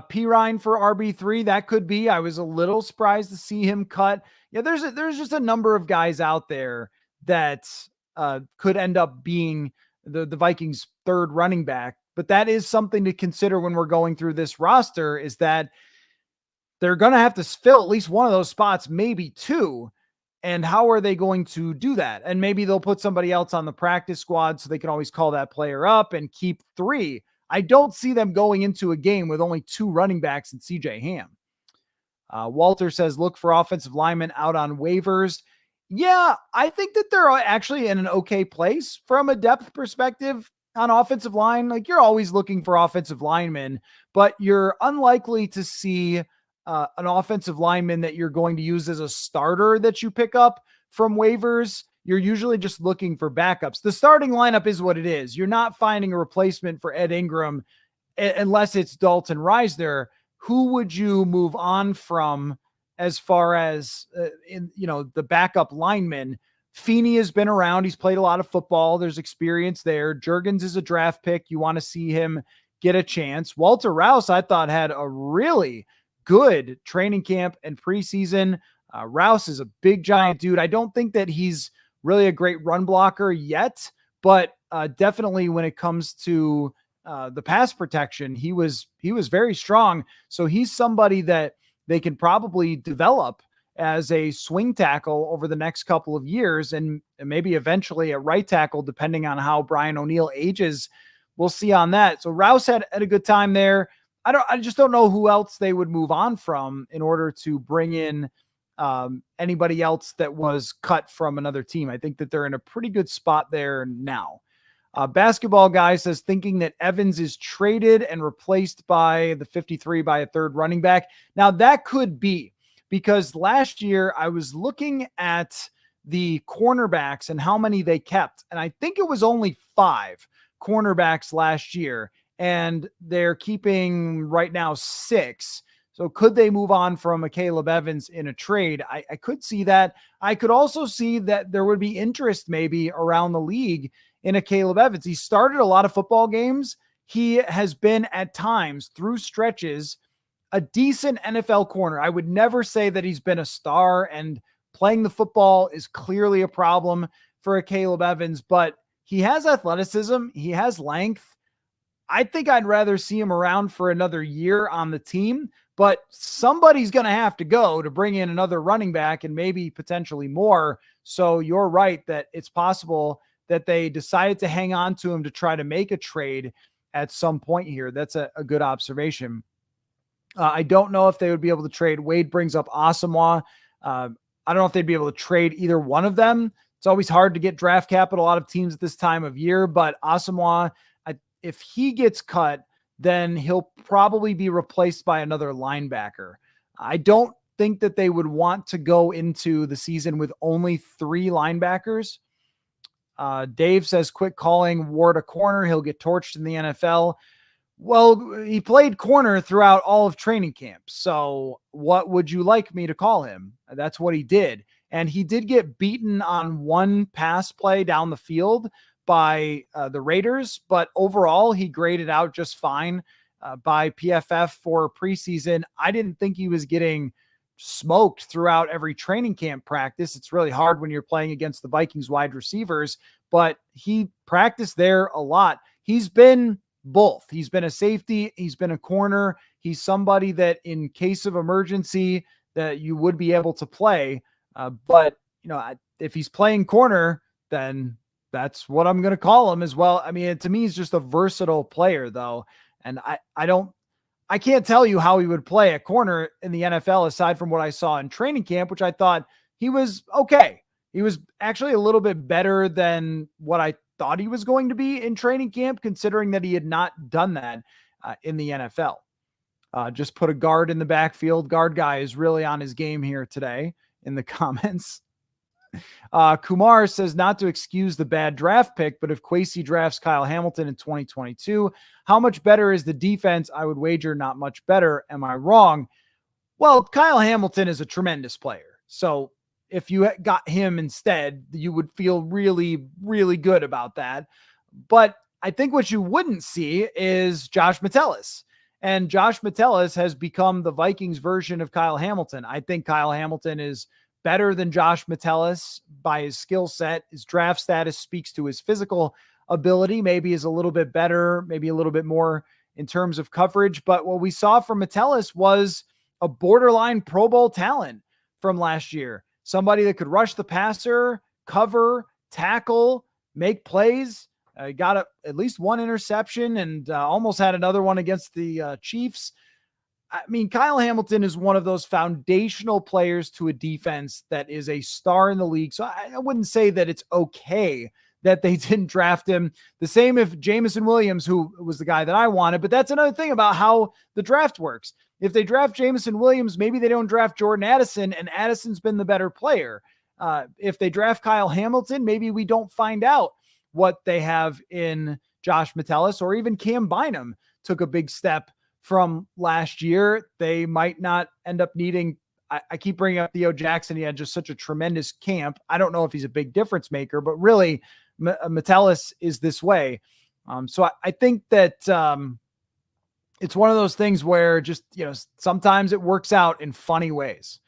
P. Ryan for RB3. That could be. I was a little surprised to see him cut. Yeah, there's just a number of guys out there that could end up being the Vikings' third running back. But that is something to consider when we're going through this roster, is that they're going to have to fill at least one of those spots, maybe two. And how are they going to do that? And maybe they'll put somebody else on the practice squad so they can always call that player up and keep three. I don't see them going into a game with only two running backs and CJ Ham. Walter says, look for offensive linemen out on waivers. Yeah, I think that they're actually in an okay place from a depth perspective on offensive line. Like, you're always looking for offensive linemen, but you're unlikely to see an offensive lineman that you're going to use as a starter that you pick up from waivers. You're usually just looking for backups. The starting lineup is what it is. You're not finding a replacement for Ed Ingram unless it's Dalton Reisner. Who would you move on from as far as the backup lineman? Feeney has been around. He's played a lot of football. There's experience there. Juergens is a draft pick. You want to see him get a chance. Walter Rouse, I thought, had a really good training camp and preseason. Rouse is a big, giant dude. I don't think that he's really a great run blocker yet, but definitely when it comes to the pass protection, he was very strong. So he's somebody that they can probably develop as a swing tackle over the next couple of years, and maybe eventually a right tackle, depending on how Brian O'Neill ages. We'll see on that. So Rouse had a good time there. I just don't know who else they would move on from in order to bring in anybody else that was cut from another team. I think that they're in a pretty good spot there now. Basketball guy says, thinking that Evans is traded and replaced by the 53 by a third running back. Now that could be. because last year I was looking at the cornerbacks and how many they kept. And I think it was only 5 cornerbacks last year, and they're keeping right now 6. So could they move on from a Caleb Evans in a trade? I could see that. I could also see that there would be interest maybe around the league in a Caleb Evans. He started a lot of football games. He has been at times through stretches a decent NFL corner. I would never say that he's been a star, and playing the football is clearly a problem for a Caleb Evans, but he has athleticism. He has length. I think I'd rather see him around for another year on the team, but somebody's going to have to go to bring in another running back and maybe potentially more. So you're right that it's possible that they decided to hang on to him to try to make a trade at some point here. That's a good observation. I don't know if they would be able to trade. Wade brings up Asamoah. I don't know if they'd be able to trade either one of them. It's always hard to get draft capital. A lot of teams at this time of year, but Asamoah, if he gets cut, then he'll probably be replaced by another linebacker. I don't think that they would want to go into the season with only 3 linebackers. Dave says, quit calling Ward a corner. He'll get torched in the NFL. Well, he played corner throughout all of training camp. So what would you like me to call him? That's what he did. And he did get beaten on one pass play down the field by the Raiders, but overall he graded out just fine by PFF for preseason. I didn't think he was getting smoked throughout every training camp practice. It's really hard when you're playing against the Vikings wide receivers, but he practiced there a lot. He's been both. He's been a safety. He's been a corner. He's somebody that in case of emergency that you would be able to play. But if he's playing corner, then that's what I'm going to call him as well. I mean, to me, he's just a versatile player though. And I can't tell you how he would play at corner in the NFL aside from what I saw in training camp, which I thought he was okay. He was actually a little bit better than what I thought he was going to be in training camp, considering that he had not done that in the NFL. Just put a guard in the backfield. Guard guy is really on his game here today in the comments. Kumar says, not to excuse the bad draft pick, but if Kwesi drafts Kyle Hamilton in 2022, how much better is the defense? I would wager not much better. Am I wrong? Well, Kyle Hamilton is a tremendous player. So if you got him instead, you would feel really, really good about that. But I think what you wouldn't see is Josh Metellus. And Josh Metellus has become the Vikings version of Kyle Hamilton. I think Kyle Hamilton is better than Josh Metellus by his skill set. His draft status speaks to his physical ability, maybe is a little bit better, maybe a little bit more in terms of coverage. But what we saw from Metellus was a borderline Pro Bowl talent from last year. Somebody that could rush the passer, cover, tackle, make plays. Got at least one interception and almost had another one against the Chiefs. I mean, Kyle Hamilton is one of those foundational players to a defense that is a star in the league. So I wouldn't say that it's okay that they didn't draft him. The same if Jameson Williams, who was the guy that I wanted, but that's another thing about how the draft works. If they draft Jameson Williams, maybe they don't draft Jordan Addison, and Addison's been the better player. If they draft Kyle Hamilton, maybe we don't find out what they have in Josh Metellus, or even Cam Bynum took a big step from last year. They might not end up needing, I keep bringing up Theo Jackson. He had just such a tremendous camp. I don't know if he's a big difference maker, but really Metellus is this way. So I think that it's one of those things where just, sometimes it works out in funny ways.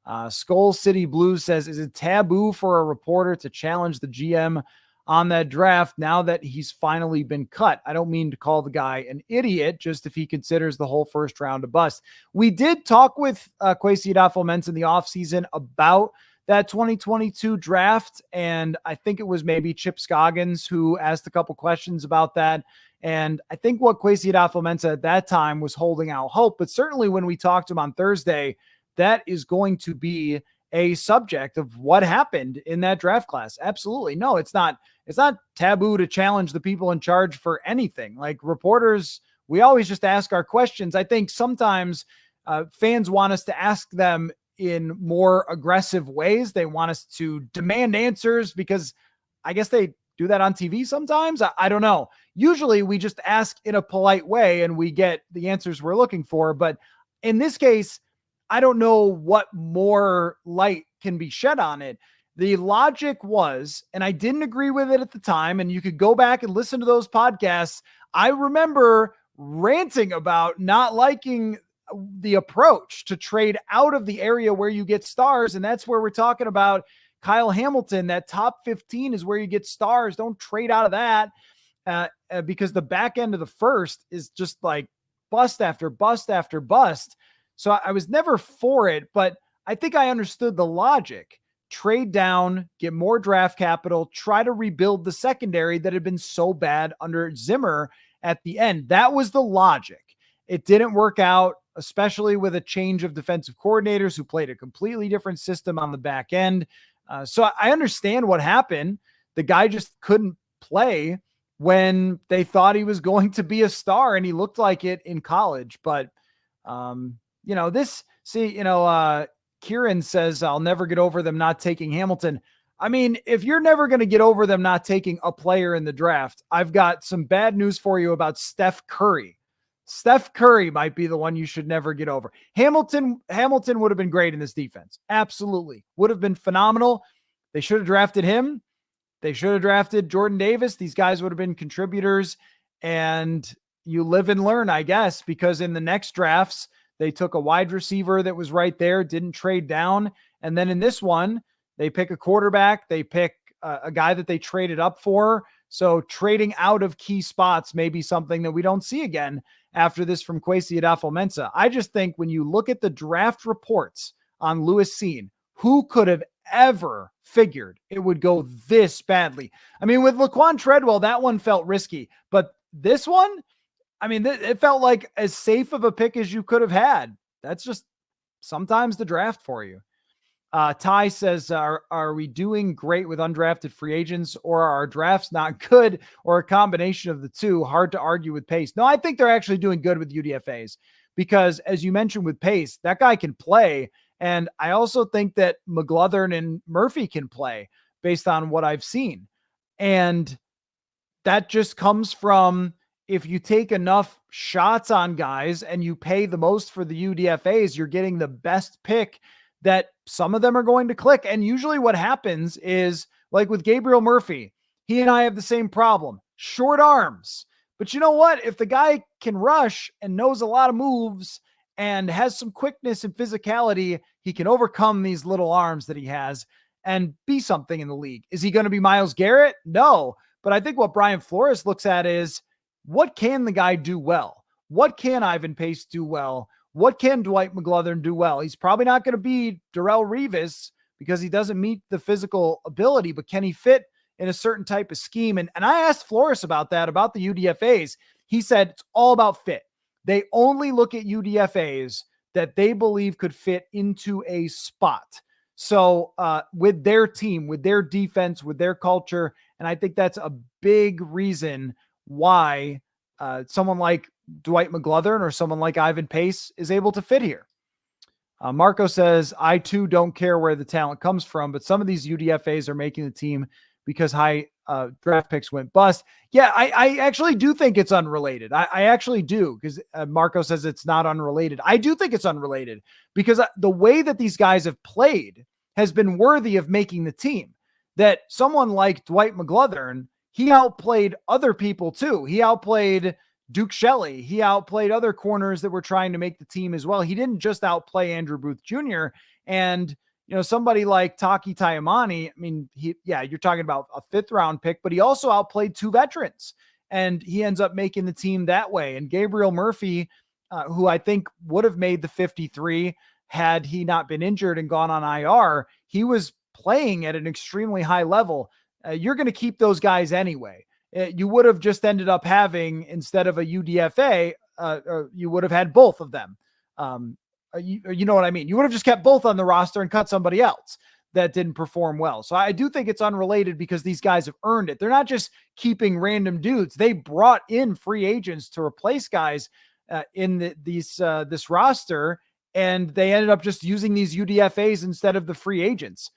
Skol City Blues says, is it taboo for a reporter to challenge the GM on that draft now that he's finally been cut? I don't mean to call the guy an idiot, just if he considers the whole first round a bust. We did talk with Kwesi adofo-mensah in the offseason about that 2022 draft, and I think it was maybe Chip Scoggins who asked a couple questions about that. And I think what Kwesi adofo-mensah at that time was holding out hope, but certainly when we talked to him on Thursday, that is going to be a subject of what happened in that draft class. Absolutely. No, it's not taboo to challenge the people in charge for anything. Like reporters, we always just ask our questions. I think sometimes fans want us to ask them in more aggressive ways. They want us to demand answers because I guess they do that on TV sometimes. I don't know. Usually we just ask in a polite way and we get the answers we're looking for. But in this case, I don't know what more light can be shed on it. The logic was, and I didn't agree with it at the time, and you could go back and listen to those podcasts. I remember ranting about not liking the approach to trade out of the area where you get stars. And that's where we're talking about Kyle Hamilton. That top 15 is where you get stars. Don't trade out of that because the back end of the first is just like bust after bust after bust. So I was never for it, but I think I understood the logic. Trade down, get more draft capital, try to rebuild the secondary that had been so bad under Zimmer at the end. That was the logic. It didn't work out, especially with a change of defensive coordinators who played a completely different system on the back end. So I understand what happened. The guy just couldn't play when they thought he was going to be a star, and he looked like it in college. But, Kieran says, I'll never get over them not taking Hamilton. I mean, if you're never going to get over them not taking a player in the draft, I've got some bad news for you about Steph Curry. Steph Curry might be the one you should never get over. Hamilton would have been great in this defense. Absolutely. Would have been phenomenal. They should have drafted him. They should have drafted Jordan Davis. These guys would have been contributors, and you live and learn, I guess, because in the next drafts, they took a wide receiver that was right there, didn't trade down. And then in this one, they pick a quarterback. They pick a guy that they traded up for. So trading out of key spots may be something that we don't see again after this from Kwesi adofo-mensah. I just think when you look at the draft reports on Lewis Cine, who could have ever figured it would go this badly? I mean, with Laquan Treadwell, that one felt risky, but this one, I mean, it felt like as safe of a pick as you could have had. That's just sometimes the draft for you. Ty says, are we doing great with undrafted free agents, or are our drafts not good, or a combination of the two? Hard to argue with Pace. No, I think they're actually doing good with UDFAs because, as you mentioned with Pace, that guy can play. And I also think that McGlothern and Murphy can play based on what I've seen. And that just comes from, if you take enough shots on guys and you pay the most for the UDFAs, you're getting the best pick that some of them are going to click. And usually what happens is, like with Gabriel Murphy, he and I have the same problem, short arms. But you know what? If the guy can rush and knows a lot of moves and has some quickness and physicality, he can overcome these little arms that he has and be something in the league. Is he going to be Myles Garrett? No. But I think what Brian Flores looks at is, what can the guy do well? What can Ivan Pace do well? What can Dwight McGlothern do well? He's probably not going to be Darrelle Revis because he doesn't meet the physical ability, but can he fit in a certain type of scheme? And I asked Flores about that, about the UDFAs. He said it's all about fit. They only look at UDFAs that they believe could fit into a spot. So with their team, with their defense, with their culture, and I think that's a big reason why someone like Dwight McGlothern or someone like Ivan Pace is able to fit here. Marco says, I too don't care where the talent comes from, but some of these UDFAs are making the team because high draft picks went bust. Yeah, I actually do think it's unrelated. I actually do, because Marco says it's not unrelated. I do think it's unrelated because the way that these guys have played has been worthy of making the team. That someone like Dwight McGlothern, he outplayed other people too. He outplayed Duke Shelley. He outplayed other corners that were trying to make the team as well. He didn't just outplay Andrew Booth Jr. And, somebody like Taki Taimani, I mean, you're talking about a 5th round pick, but he also outplayed 2 veterans and he ends up making the team that way. And Gabriel Murphy, who I think would have made the 53 had he not been injured and gone on IR, he was playing at an extremely high level. You're going to keep those guys anyway. You would have just ended up having, instead of a UDFA, you would have had both of them. You know what I mean? You would have just kept both on the roster and cut somebody else that didn't perform well. So I do think it's unrelated because these guys have earned it. They're not just keeping random dudes. They brought in free agents to replace guys in this roster, and they ended up just using these UDFAs instead of the free agents.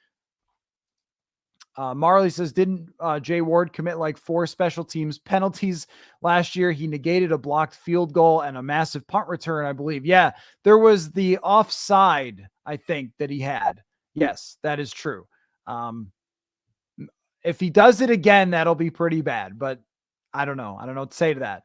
Marley says, didn't Jay Ward commit like 4 special teams penalties last year? He negated a blocked field goal and a massive punt return, I believe. Yeah, there was the offside, I think, that he had. Yes, that is true. If he does it again, that'll be pretty bad, but I don't know. I don't know what to say to that.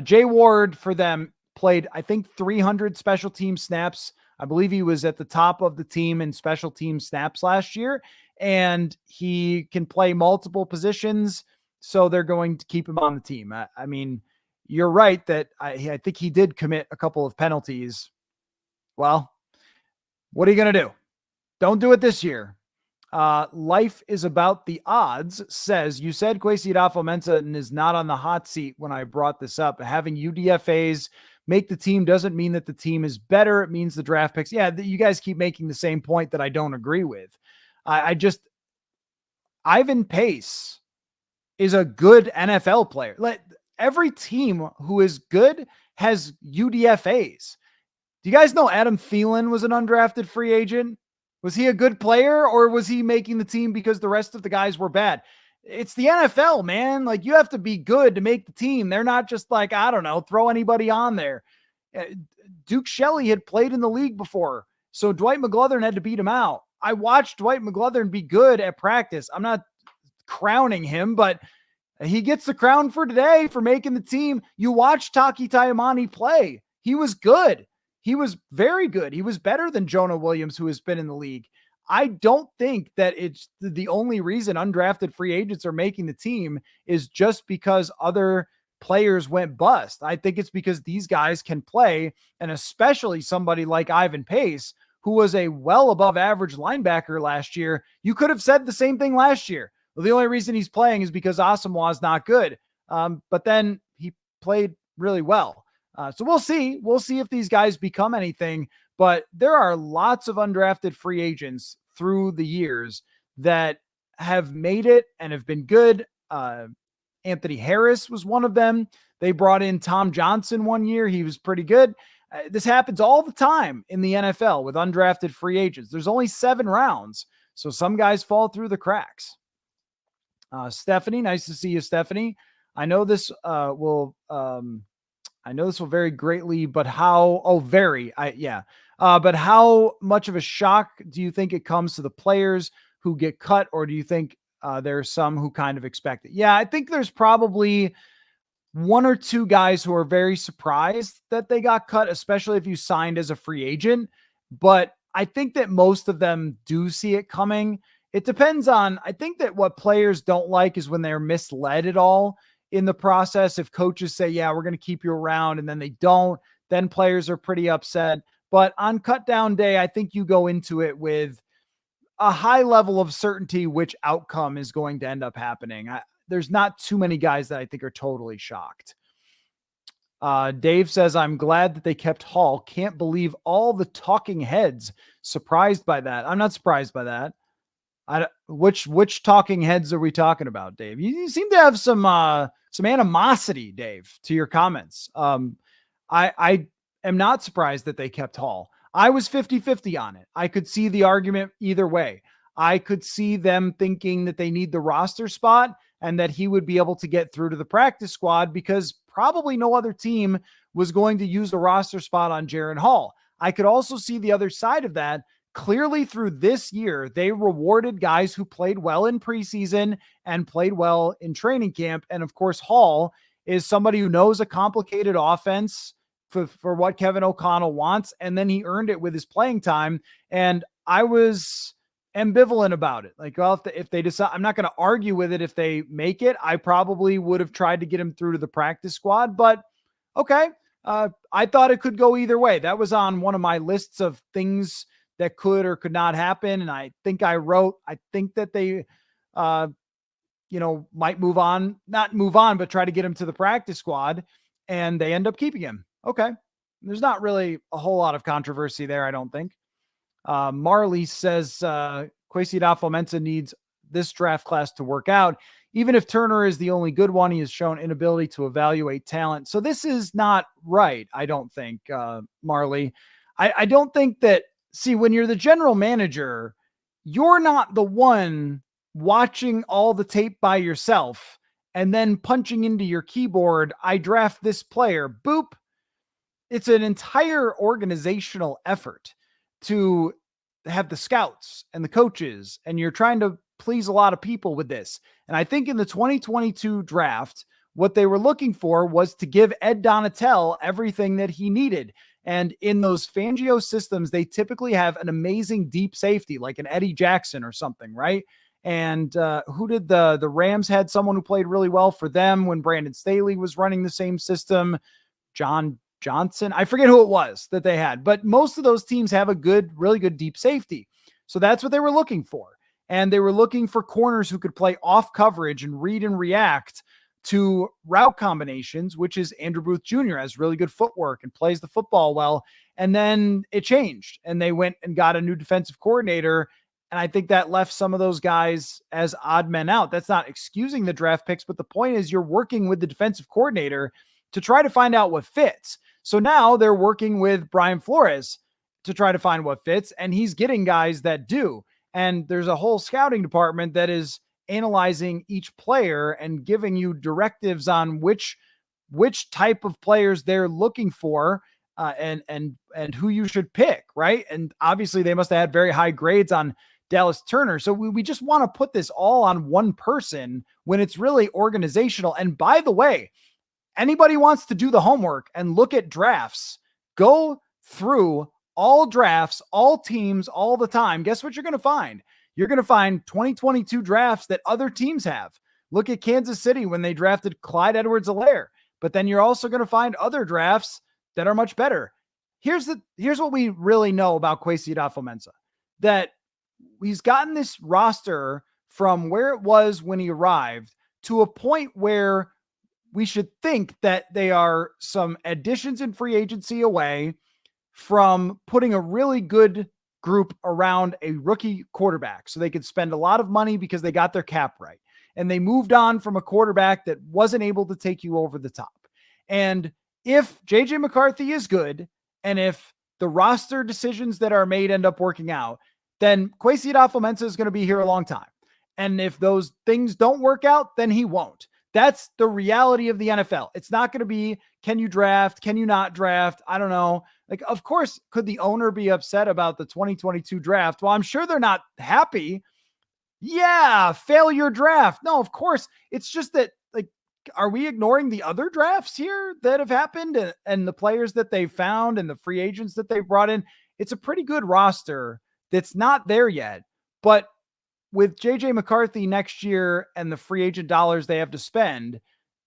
Jay Ward for them played, I think, 300 special team snaps. I believe he was at the top of the team in special team snaps last year, and he can play multiple positions, so they're going to keep him on the team. I mean, you're right that I think he did commit a couple of penalties. Well, what are you going to do? Don't do it this year. Life is about the odds says, you said Kwesi adofo-mensah is not on the hot seat when I brought this up. Having UDFAs make the team doesn't mean that the team is better. It means the draft picks. Yeah, you guys keep making the same point that I don't agree with. Ivan Pace is a good NFL player. Every team who is good has UDFAs. Do you guys know Adam Thielen was an undrafted free agent? Was he a good player, or was he making the team because the rest of the guys were bad? It's the NFL, man. Like, you have to be good to make the team. They're not just like, I don't know, throw anybody on there. Duke Shelley had played in the league before, so Dwight McGlothern had to beat him out. I watched Dwight McGlothern be good at practice. I'm not crowning him, but he gets the crown for today for making the team. You watch Taki Taimani play. He was good. He was very good. He was better than Jonah Williams, who has been in the league. I don't think that it's the only reason undrafted free agents are making the team is just because other players went bust. I think it's because these guys can play, and especially somebody like Ivan Pace, who was a well above average linebacker last year. You could have said the same thing last year. Well, the only reason he's playing is because Asamoah is not good. But then he played really well. So we'll see. We'll see if these guys become anything. But there are lots of undrafted free agents through the years that have made it and have been good. Anthony Harris was one of them. They brought in Tom Johnson one year. He was pretty good. This happens all the time in the NFL with undrafted free agents. There's only 7 rounds, so some guys fall through the cracks. Stephanie, nice to see you, Stephanie. I know this will vary greatly, but but how much of a shock do you think it comes to the players who get cut, or do you think there's some who kind of expect it? Yeah, I think there's probably 1 or 2 guys who are very surprised that they got cut, especially if you signed as a free agent. But I think that most of them do see it coming. It depends on, I think that what players don't like is when they're misled at all in the process. If coaches say, yeah, we're going to keep you around, and then they don't, then players are pretty upset. But on cutdown day, I think you go into it with a high level of certainty which outcome is going to end up happening. There's not too many guys that I think are totally shocked. Dave says, I'm glad that they kept Hall. Can't believe all the talking heads. Surprised by that. I'm not surprised by that. Which talking heads are we talking about, Dave? You seem to have some animosity, Dave, to your comments. I am not surprised that they kept Hall. I was 50-50 on it. I could see the argument either way. I could see them thinking that they need the roster spot and that he would be able to get through to the practice squad because probably no other team was going to use the roster spot on Jaren Hall. I could also see the other side of that. Clearly through this year, they rewarded guys who played well in preseason and played well in training camp. And of course, Hall is somebody who knows a complicated offense for what Kevin O'Connell wants. And then he earned it with his playing time. And I was ambivalent about it. Like, well, if they decide, I'm not going to argue with it. If they make it, I probably would have tried to get him through to the practice squad, but okay. I thought it could go either way. That was on one of my lists of things that could or could not happen. And I think I think that they, might not move on, but try to get him to the practice squad, and they end up keeping him. Okay. There's not really a whole lot of controversy there, I don't think. Marley says, Kwesi adofo-mensah needs this draft class to work out. Even if Turner is the only good one, he has shown inability to evaluate talent. So this is not right, I don't think, Marley. I don't think that, see, when you're the general manager, you're not the one watching all the tape by yourself and then punching into your keyboard, I draft this player, boop. It's an entire organizational effort to have the scouts and the coaches, and you're trying to please a lot of people with this. And I think in the 2022 draft, what they were looking for was to give Ed Donatel everything that he needed. And in those Fangio systems, they typically have an amazing deep safety, like an Eddie Jackson or something, right? And who did the Rams had someone who played really well for them when Brandon Staley was running the same system? John Johnson. I forget who it was that they had, but most of those teams have a good, really good deep safety. So that's what they were looking for. And they were looking for corners who could play off coverage and read and react to route combinations, which is Andrew Booth Jr. has really good footwork and plays the football well. And then it changed and they went and got a new defensive coordinator. And I think that left some of those guys as odd men out. That's not excusing the draft picks, but the point is you're working with the defensive coordinator to try to find out what fits. So now they're working with Brian Flores to try to find what fits, and he's getting guys that do. And there's a whole scouting department that is analyzing each player and giving you directives on which type of players they're looking for, and who you should pick, right? And obviously they must have had very high grades on Dallas Turner. So we just want to put this all on one person when it's really organizational. And by the way, anybody wants to do the homework and look at drafts, go through all drafts, all teams, all the time. Guess what you're going to find? You're going to find 2022 drafts that other teams have. Look at Kansas City when they drafted Clyde Edwards-Helaire. But then you're also going to find other drafts that are much better. Here's what we really know about Kwesi adofo-mensah, that he's gotten this roster from where it was when he arrived to a point where we should think that they are some additions in free agency away from putting a really good group around a rookie quarterback so they could spend a lot of money because they got their cap right. And they moved on from a quarterback that wasn't able to take you over the top. And if JJ McCarthy is good, and if the roster decisions that are made end up working out, then Kwesi adofo-mensah is going to be here a long time. And if those things don't work out, then he won't. That's the reality of the NFL. It's not going to be, can you draft? Can you not draft? I don't know. Like, of course, could the owner be upset about the 2022 draft? Well, I'm sure they're not happy. Yeah, failure draft. No, of course. It's just that, like, are we ignoring the other drafts here that have happened and the players that they found and the free agents that they brought in? It's a pretty good roster that's not there yet. But with JJ McCarthy next year and the free agent dollars they have to spend,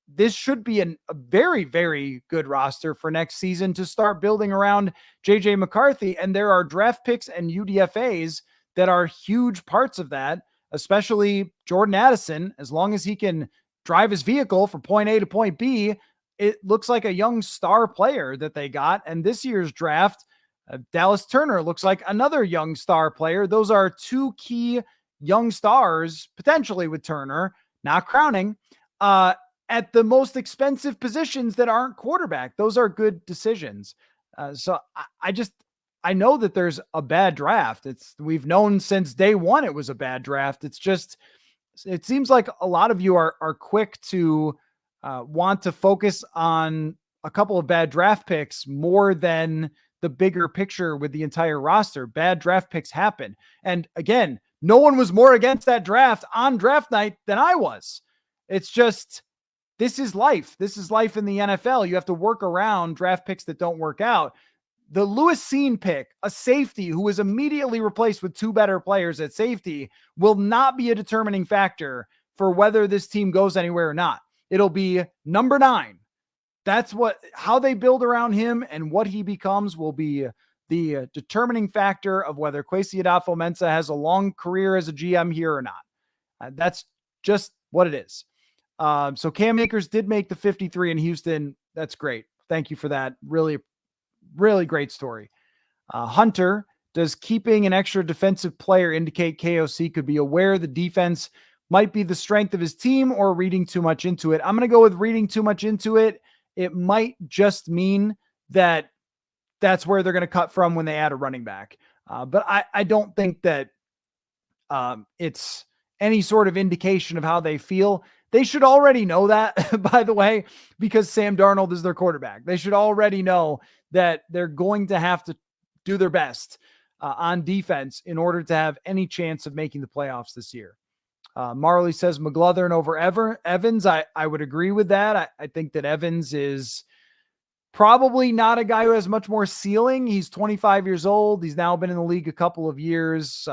this should be a very, very good roster for next season to start building around JJ McCarthy. And there are draft picks and UDFAs that are huge parts of that, especially Jordan Addison. As long as he can drive his vehicle from point A to point B, it looks like a young star player that they got. And this year's draft, Dallas Turner looks like another young star player. Those are two key young stars, potentially with Turner, not crowning, at the most expensive positions that aren't quarterback. Those are good decisions. So I know that there's a bad draft. We've known since day one it was a bad draft. It's just, it seems like a lot of you are quick to want to focus on a couple of bad draft picks more than the bigger picture with the entire roster. Bad draft picks happen. And again, no one was more against that draft on draft night than I was. It's just, this is life. This is life in the NFL. You have to work around draft picks that don't work out. The Lewis Cine pick, a safety who was immediately replaced with two better players at safety, will not be a determining factor for whether this team goes anywhere or not. It'll be number 9. That's how they build around him, and what he becomes will be the determining factor of whether Kwesi adofo-mensah has a long career as a GM here or not. That's just what it is. So Cam Akers did make the 53 in Houston. That's great. Thank you for that. Really, really great story. Hunter, does keeping an extra defensive player indicate KOC could be aware the defense might be the strength of his team, or reading too much into it? I'm going to go with reading too much into it. It might just mean that that's where they're going to cut from when they add a running back. But I don't think that it's any sort of indication of how they feel. They should already know that, by the way, because Sam Darnold is their quarterback. They should already know that they're going to have to do their best on defense in order to have any chance of making the playoffs this year. Marley says McGlothern over Evans. I would agree with that. I think that Evans is probably not a guy who has much more ceiling. He's 25 years old. He's now been in the league a couple of years.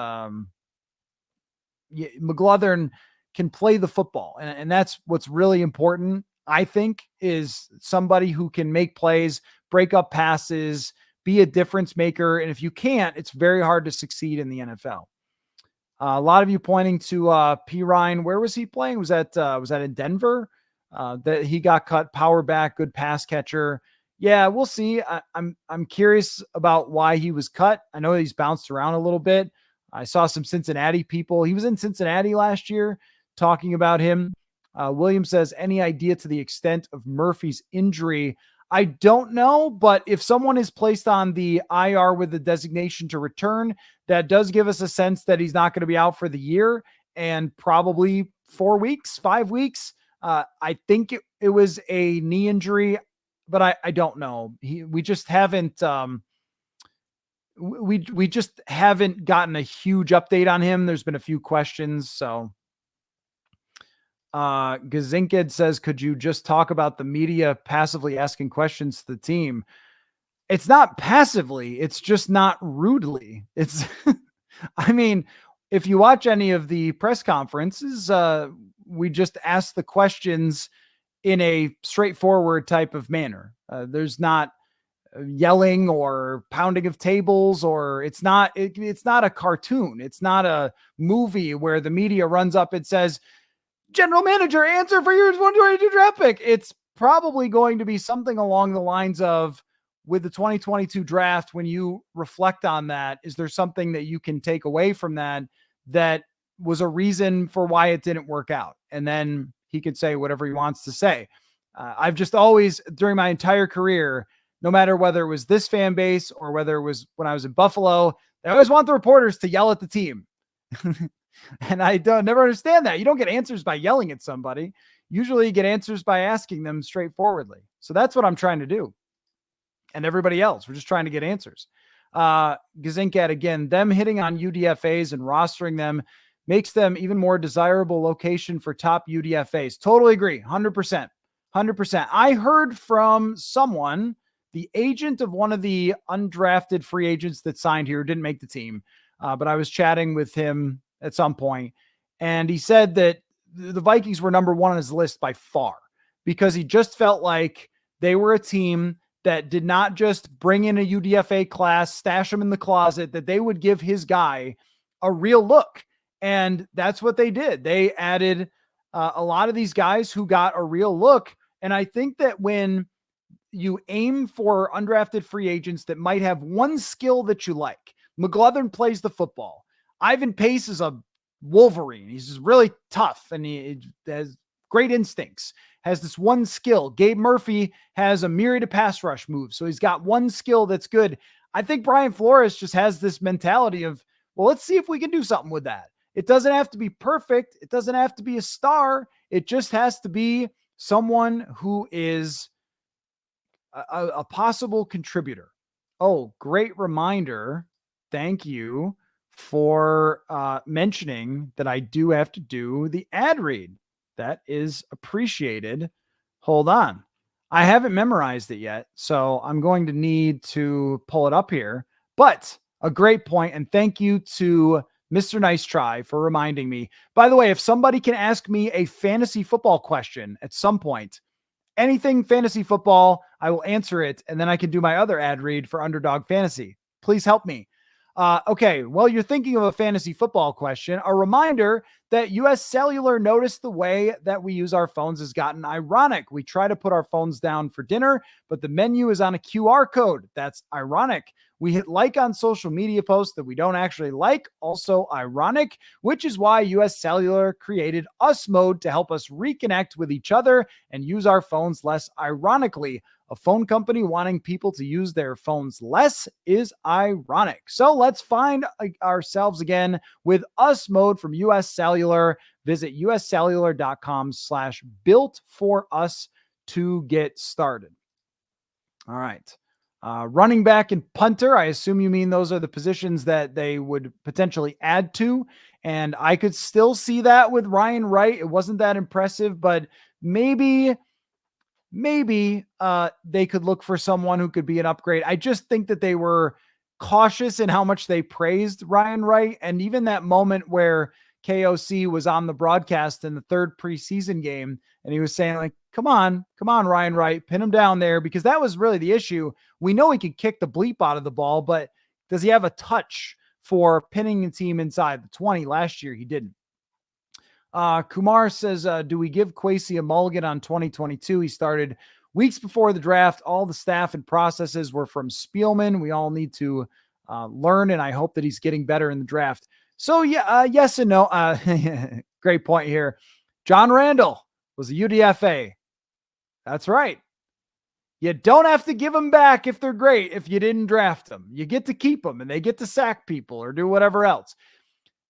McGlothern can play the football. And that's what's really important, I think, is somebody who can make plays, break up passes, be a difference maker. And if you can't, it's very hard to succeed in the NFL. A lot of you pointing to P. Ryan. Where was he playing? Was that in Denver? That he got cut, power back, good pass catcher. Yeah, we'll see. I'm curious about why he was cut. I know he's bounced around a little bit. I saw some Cincinnati people. He was in Cincinnati last year talking about him. William says, any idea to the extent of Murphy's injury? I don't know, but if someone is placed on the IR with the designation to return, that does give us a sense that he's not going to be out for the year and probably 4 weeks, 5 weeks. I think it was a knee injury, but I don't know. We just haven't we just haven't gotten a huge update on him. There's been a few questions. So Gazinked says, could you just talk about the media passively asking questions to the team? It's not passively, it's just not rudely. It's I mean, if you watch any of the press conferences, we just ask the questions in a straightforward type of manner. There's not yelling or pounding of tables, or it's not a cartoon. It's not a movie where the media runs up and says, general manager, answer for your 122 draft pick. It's probably going to be something along the lines of, with the 2022 draft, when you reflect on that, is there something that you can take away from that was a reason for why it didn't work out? And then he could say whatever he wants to say. I've just always, during my entire career, no matter whether it was this fan base or whether it was when I was in Buffalo, they always want the reporters to yell at the team. And I never understand that. You don't get answers by yelling at somebody. Usually you get answers by asking them straightforwardly. So that's what I'm trying to do. And everybody else, we're just trying to get answers. Gazinkat, again, them hitting on UDFAs and rostering them makes them even more desirable location for top UDFAs. Totally agree. 100%. 100%. I heard from someone, the agent of one of the undrafted free agents that signed here, didn't make the team. But I was chatting with him at some point, and he said that the Vikings were number one on his list by far, because he just felt like they were a team that did not just bring in a UDFA class, stash them in the closet, that they would give his guy a real look. And that's what they did. They added a lot of these guys who got a real look. And I think that when you aim for undrafted free agents that might have one skill that you like, McGlothern plays the football. Ivan Pace is a Wolverine. He's just really tough and he has great instincts, has this one skill. Gabe Murphy has a myriad of pass rush moves. So he's got one skill that's good. I think Brian Flores just has this mentality of, well, let's see if we can do something with that. It doesn't have to be perfect. It doesn't have to be a star. It just has to be someone who is a possible contributor. Oh, great reminder. Thank you for mentioning that I do have to do the ad read. That is appreciated. Hold on. I haven't memorized it yet, so I'm going to need to pull it up here. But a great point, and thank you to Mr. Nice Try for reminding me. By the way, if somebody can ask me a fantasy football question at some point, anything fantasy football, I will answer it, and then I can do my other ad read for Underdog Fantasy. Please help me. Okay, well, you're thinking of a fantasy football question. A reminder that US Cellular noticed the way that we use our phones has gotten ironic. We try to put our phones down for dinner, but the menu is on a QR code. That's ironic. We hit like on social media posts that we don't actually like, also ironic, which is why US Cellular created Us Mode to help us reconnect with each other and use our phones less ironically. A phone company wanting people to use their phones less is ironic. So let's find ourselves again with Us Mode from US Cellular. Visit uscellular.com/built for us to get started. All right. Running back and punter, I assume you mean those are the positions that they would potentially add to. And I could still see that with Ryan Wright. It wasn't that impressive, but maybe they could look for someone who could be an upgrade. I just think that they were cautious in how much they praised Ryan Wright. And even that moment where KOC was on the broadcast in the third preseason game, and he was saying like, come on, Ryan Wright, pin him down there, because that was really the issue. We know he could kick the bleep out of the ball, but does he have a touch for pinning a team inside the 20? Last year, he didn't. Kumar says, do we give Kwesi a mulligan on 2022? He started weeks before the draft. All the staff and processes were from Spielman. We all need to learn, and I hope that he's getting better in the draft. So, yeah, yes and no. Great point here. John Randall was a UDFA. That's right. You don't have to give them back if they're great if you didn't draft them. You get to keep them, and they get to sack people or do whatever else.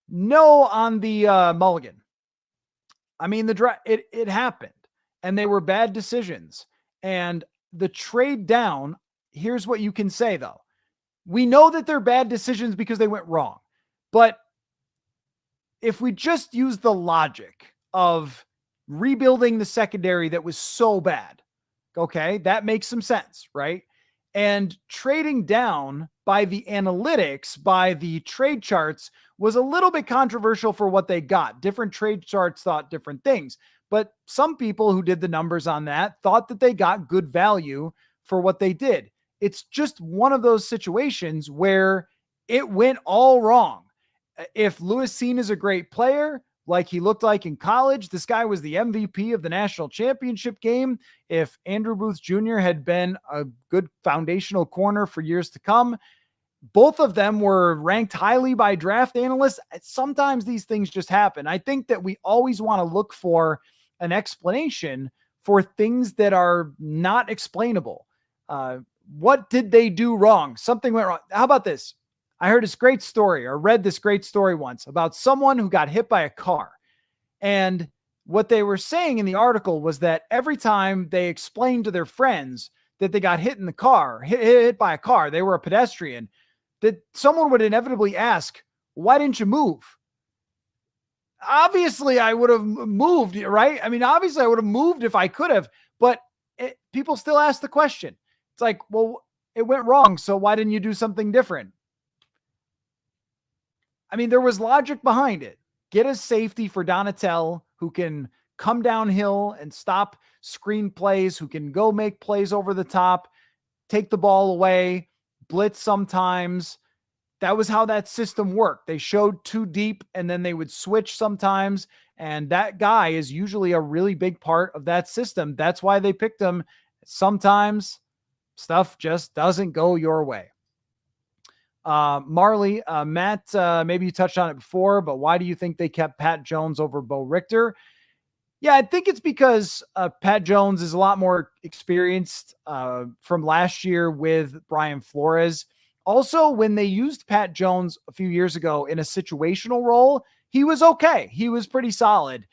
No on the mulligan. I mean, the draft, it happened, and they were bad decisions. And the trade down, here's what you can say, though. We know that they're bad decisions because they went wrong. But if we just use the logic of rebuilding the secondary that was so bad, okay, that makes some sense, right? And trading down by the analytics, by the trade charts, was a little bit controversial for what they got. Different trade charts thought different things. But some people who did the numbers on that thought that they got good value for what they did. It's just one of those situations where it went all wrong. If Lewis Cine is a great player, like he looked like in college, this guy was the MVP of the national championship game. If Andrew Booth Jr. had been a good foundational corner for years to come, both of them were ranked highly by draft analysts. Sometimes these things just happen. I think that we always want to look for an explanation for things that are not explainable. What did they do wrong? Something went wrong. How about this? I heard this great story, or read this great story once about someone who got hit by a car. And what they were saying in the article was that every time they explained to their friends that they got hit in the car, hit by a car, they were a pedestrian, that someone would inevitably ask, why didn't you move? Obviously, I would have moved, right? I mean, obviously, I would have moved if I could have, but people still ask the question. It's like, well, it went wrong, so why didn't you do something different? I mean, there was logic behind it. Get a safety for Donatel who can come downhill and stop screen plays, who can go make plays over the top, take the ball away, blitz sometimes. That was how that system worked. They showed too deep, and then they would switch sometimes. And that guy is usually a really big part of that system. That's why they picked him. Sometimes stuff just doesn't go your way. Marley, Matt, maybe you touched on it before, but why do you think they kept Pat Jones over Bo Richter? Yeah, I think it's because Pat Jones is a lot more experienced from last year with Brian Flores. Also, when they used Pat Jones a few years ago in a situational role, he was okay. He was pretty solid.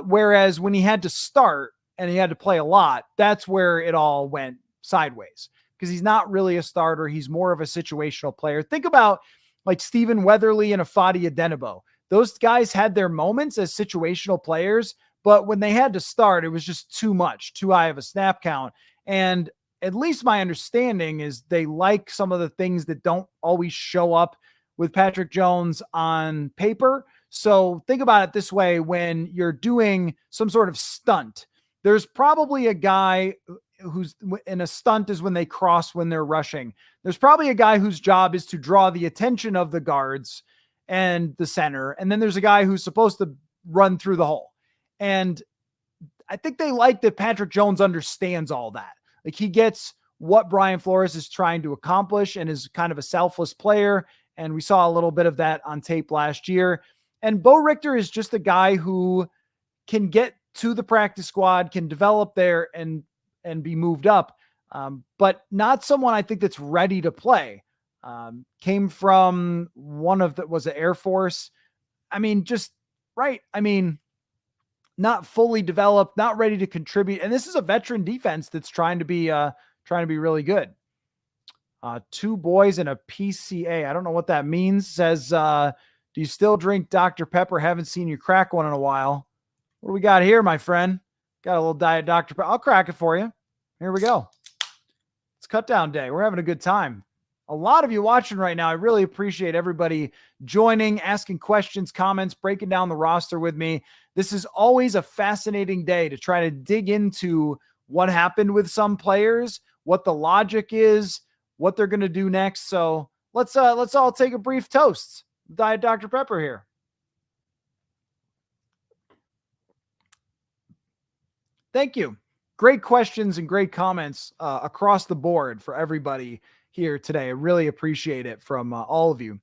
Whereas when he had to start and he had to play a lot, that's where it all went sideways. Because he's not really a starter. He's more of a situational player. Think about like Stephen Weatherly and Afadi Adenabo. Those guys had their moments as situational players, but when they had to start, it was just too much, too high of a snap count. And at least my understanding is they like some of the things that don't always show up with Patrick Jones on paper. So think about it this way. When you're doing some sort of stunt, there's probably a guy who's in a stunt is when they cross, when they're rushing. There's probably a guy whose job is to draw the attention of the guards and the center. And then there's a guy who's supposed to run through the hole. And I think they like that Patrick Jones understands all that. Like, he gets what Brian Flores is trying to accomplish and is kind of a selfless player. And we saw a little bit of that on tape last year. And Bo Richter is just a guy who can get to the practice squad, can develop there and be moved up. But not someone I think that's ready to play. Came from was the Air Force. I mean, just right. I mean, not fully developed, not ready to contribute. And this is a veteran defense that's trying to be really good. 2 boys and a PCA. I don't know what that means. Says, do you still drink Dr. Pepper? Haven't seen you crack one in a while. What do we got here, my friend? Got a little Diet Dr. Pepper. I'll crack it for you. Here we go. It's cut down day. We're having a good time. A lot of you watching right now. I really appreciate everybody joining, asking questions, comments, breaking down the roster with me. This is always a fascinating day to try to dig into what happened with some players, what the logic is, what they're going to do next. So let's all take a brief toast. Diet Dr. Pepper here. Thank you. Great questions and great comments across the board for everybody here today. I really appreciate it from all of you.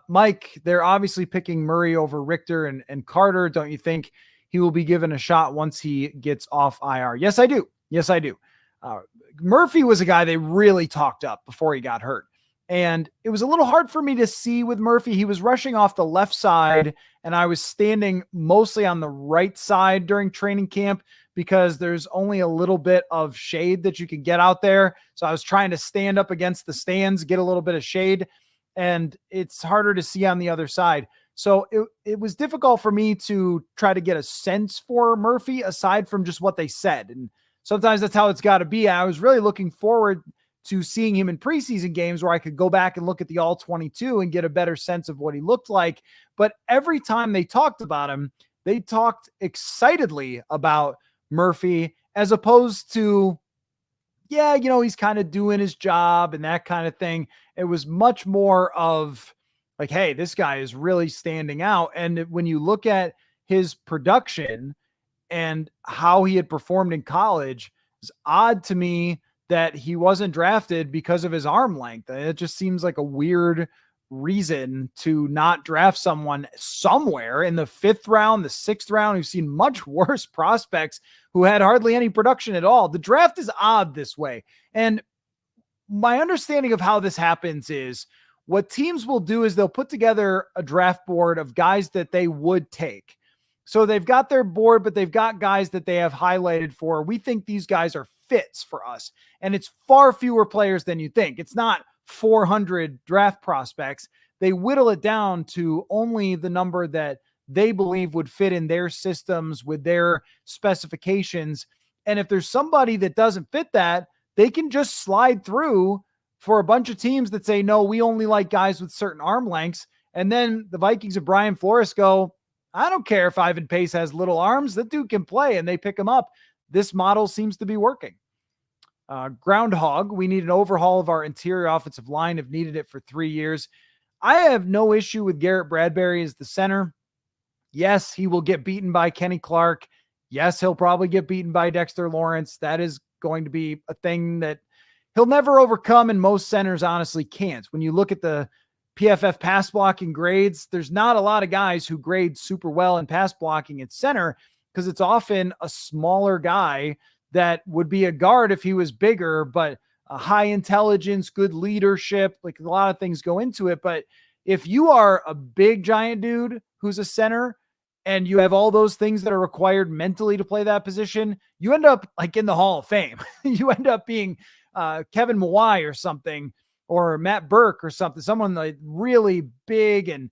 Mike, they're obviously picking Murray over Richter and Carter. Don't you think he will be given a shot once he gets off IR? Yes, I do. Yes, I do. Murphy was a guy they really talked up before he got hurt. And it was a little hard for me to see with Murphy. He was rushing off the left side, and I was standing mostly on the right side during training camp because there's only a little bit of shade that you can get out there. So I was trying to stand up against the stands, get a little bit of shade, and it's harder to see on the other side. So it was difficult for me to try to get a sense for Murphy aside from just what they said. And sometimes that's how it's got to be. I was really looking forward to seeing him in preseason games where I could go back and look at the all 22 and get a better sense of what he looked like. But every time they talked about him, they talked excitedly about Murphy as opposed to, yeah, you know, he's kind of doing his job and that kind of thing. It was much more of like, hey, this guy is really standing out. And when you look at his production and how he had performed in college, it's odd to me that he wasn't drafted because of his arm length. It just seems like a weird reason to not draft someone somewhere in the 5th round, the 6th round. We've seen much worse prospects who had hardly any production at all. The draft is odd this way. And my understanding of how this happens is what teams will do is they'll put together a draft board of guys that they would take. So they've got their board, but they've got guys that they have highlighted for, we think these guys are fits for us. And it's far fewer players than you think. It's not 400 draft prospects. They whittle it down to only the number that they believe would fit in their systems with their specifications. And if there's somebody that doesn't fit that, they can just slide through for a bunch of teams that say, no, we only like guys with certain arm lengths. And then the Vikings of Brian Flores go, I don't care if Ivan Pace has little arms. That dude can play, and they pick him up. This model seems to be working. Groundhog, we need an overhaul of our interior offensive line. Have needed it for 3 years. I have no issue with Garrett Bradbury as the center. Yes, he will get beaten by Kenny Clark. Yes, he'll probably get beaten by Dexter Lawrence. That is going to be a thing that he'll never overcome, and most centers honestly can't. When you look at the PFF pass blocking grades, there's not a lot of guys who grade super well in pass blocking at center because it's often a smaller guy that would be a guard if he was bigger, but a high intelligence, good leadership, like a lot of things go into it. But if you are a big giant dude who's a center and you have all those things that are required mentally to play that position, you end up like in the Hall of Fame. You end up being Kevin Mawai or something, or Matt Burke or something, someone like really big and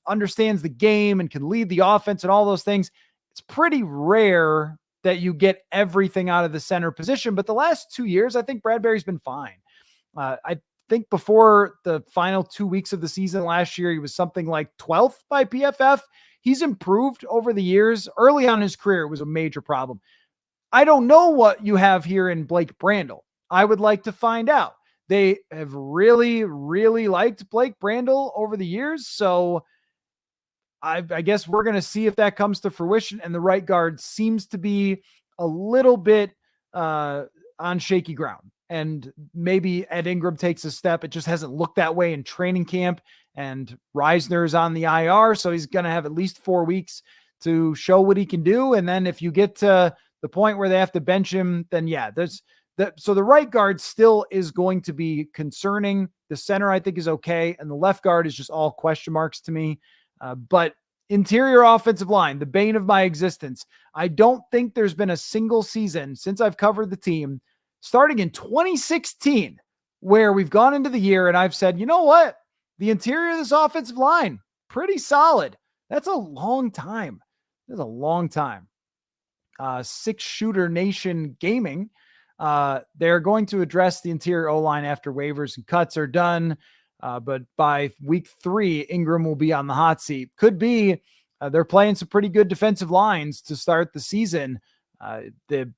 understands the game and can lead the offense and all those things. It's pretty rare that you get everything out of the center position. But the last 2 years, I think Bradbury's been fine. I think before the final 2 weeks of the season last year, he was something like 12th by PFF. He's improved over the years. Early on in his career, it was a major problem. I don't know what you have here in Blake Brandel. I would like to find out. They have really, really liked Blake Brandel over the years. So I guess we're going to see if that comes to fruition. And the right guard seems to be a little bit on shaky ground. And maybe Ed Ingram takes a step. It just hasn't looked that way in training camp. And Reisner is on the IR, so he's going to have at least 4 weeks to show what he can do. And then if you get to the point where they have to bench him, then yeah, so the right guard still is going to be concerning. The center, I think, is okay. And the left guard is just all question marks to me. But interior offensive line, the bane of my existence. I don't think there's been a single season since I've covered the team, starting in 2016, where we've gone into the year and I've said, you know what? The interior of this offensive line, pretty solid. That's a long time. That's a long time. 6-Shooter Nation Gaming. They're going to address the interior O-line after waivers and cuts are done. But by week 3, Ingram will be on the hot seat. Could be they're playing some pretty good defensive lines to start the season. The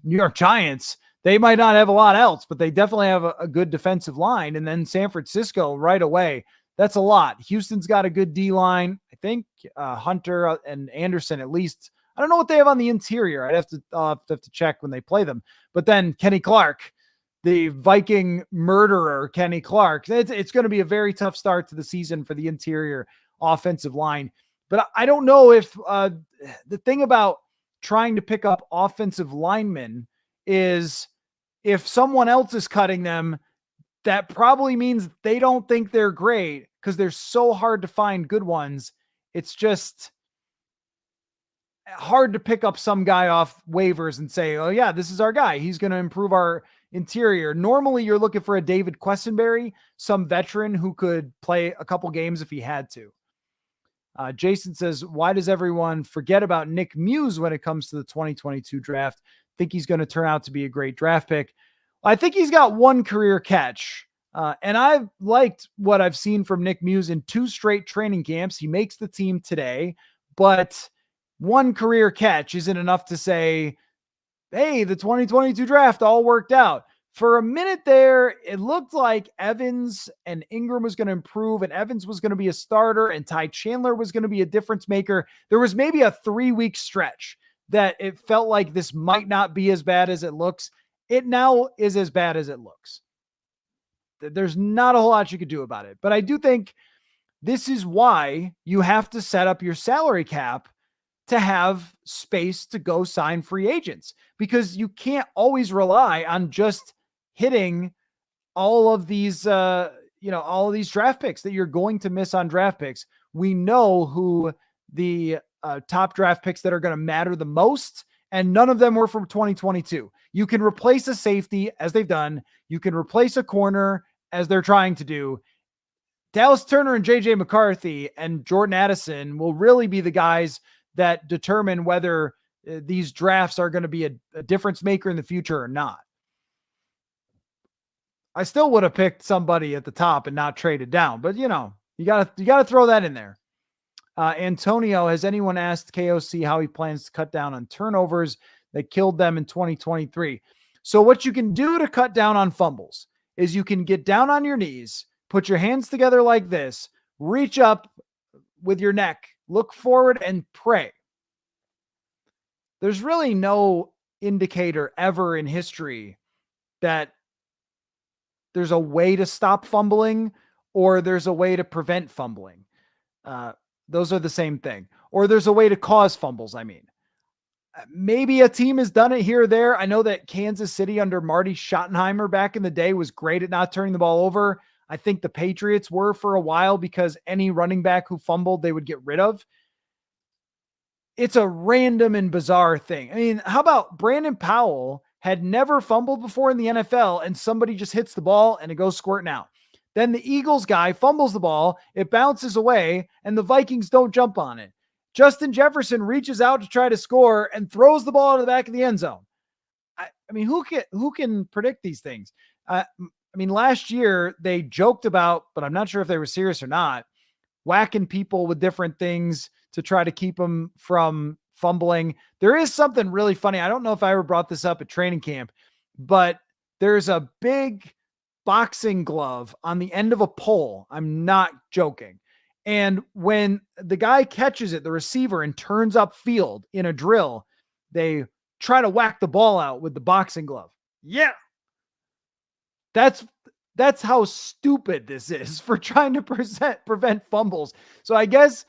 New York Giants, they might not have a lot else, but they definitely have a good defensive line. And then San Francisco right away. That's a lot. Houston's got a good D-line. I think Hunter and Anderson at least. I don't know what they have on the interior. I'll have to check when they play them. But then Kenny Clark, the Viking murderer, Kenny Clark. It's going to be a very tough start to the season for the interior offensive line. But I don't know if the thing about trying to pick up offensive linemen is if someone else is cutting them, that probably means they don't think they're great because they're so hard to find good ones. It's just hard to pick up some guy off waivers and say, oh yeah, this is our guy. He's going to improve our interior. Normally you're looking for a David Quessenberry, some veteran who could play a couple games if he had to. Jason says, why does everyone forget about Nick Muse when it comes to the 2022 draft? Think he's going to turn out to be a great draft pick. I think he's got one career catch. And I've liked what I've seen from Nick Muse in 2 straight training camps. He makes the team today, but one career catch isn't enough to say, hey, the 2022 draft all worked out. For a minute there, it looked like Evans and Ingram was going to improve and Evans was going to be a starter and Ty Chandler was going to be a difference maker. There was maybe a 3-week stretch that it felt like this might not be as bad as it looks. It now is as bad as it looks. There's not a whole lot you could do about it. But I do think this is why you have to set up your salary cap to have space to go sign free agents, because you can't always rely on just hitting all of these, all of these draft picks that you're going to miss on draft picks. We know who the top draft picks that are going to matter the most, and none of them were from 2022. You can replace a safety as they've done. You can replace a corner as they're trying to do. Dallas Turner and JJ McCarthy and Jordan Addison will really be the guys that determine whether these drafts are going to be a difference maker in the future or not. I still would have picked somebody at the top and not traded down, but you gotta throw that in there. Antonio, has anyone asked KOC how he plans to cut down on turnovers that killed them in 2023? So what you can do to cut down on fumbles is you can get down on your knees, put your hands together like this, reach up with your neck, look forward and pray. There's really no indicator ever in history that there's a way to stop fumbling or there's a way to prevent fumbling. Those are the same thing. Or there's a way to cause fumbles, I mean. Maybe a team has done it here or there. I know that Kansas City under Marty Schottenheimer back in the day was great at not turning the ball over. I think the Patriots were for a while because any running back who fumbled, they would get rid of. It's a random and bizarre thing. I mean, how about Brandon Powell had never fumbled before in the NFL and somebody just hits the ball and it goes squirting out. Then the Eagles guy fumbles the ball, it bounces away, and the Vikings don't jump on it. Justin Jefferson reaches out to try to score and throws the ball to the back of the end zone. I mean, who can predict these things? I mean, last year they joked about, but I'm not sure if they were serious or not, whacking people with different things to try to keep them from fumbling. There is something really funny. I don't know if I ever brought this up at training camp, but there's a big boxing glove on the end of a pole. I'm not joking. And when the guy catches it, the receiver, and turns upfield in a drill, they try to whack the ball out with the boxing glove. Yeah. That's how stupid this is for trying to prevent fumbles. So I guess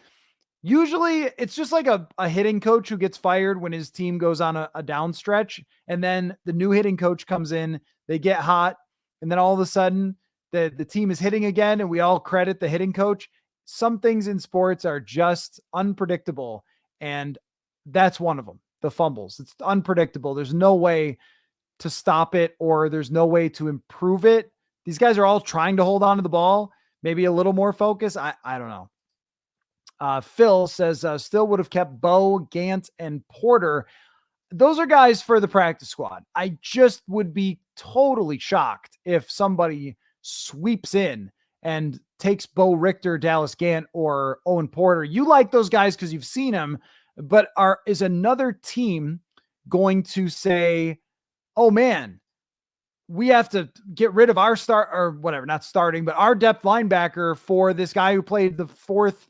usually it's just like a hitting coach who gets fired when his team goes on a down stretch, and then the new hitting coach comes in, they get hot, and then all of a sudden the team is hitting again, and we all credit the hitting coach. Some things in sports are just unpredictable, and that's one of them, the fumbles. It's unpredictable. There's no way to stop it, or there's no way to improve it. These guys are all trying to hold on to the ball, maybe a little more focus. I don't know. Phil says, still would have kept Bo, Gant, and Porter. Those are guys for the practice squad. I just would be totally shocked if somebody sweeps in and takes Bo Richter, Dallas Gant, or Owen Porter. You like those guys because you've seen them, but is another team going to say, oh man, we have to get rid of our start, or whatever, not starting, but our depth linebacker for this guy who played the fourth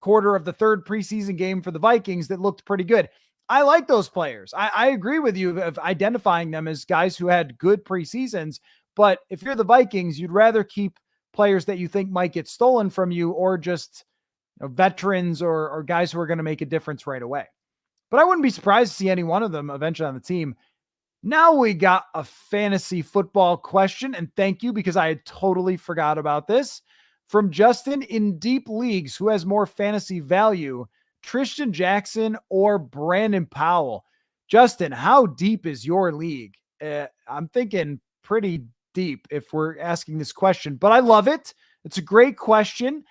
quarter of the third preseason game for the Vikings that looked pretty good. I like those players. I agree with you of identifying them as guys who had good preseasons, but if you're the Vikings, you'd rather keep players that you think might get stolen from you, or just veterans or guys who are going to make a difference right away. But I wouldn't be surprised to see any one of them eventually on the team. Now we got a fantasy football question, and thank you, because I had totally forgot about this. From Justin: in deep leagues, who has more fantasy value, Tristan Jackson or Brandon Powell? Justin, how deep is your league? I'm thinking pretty deep if we're asking this question, but I love it. It's a great question.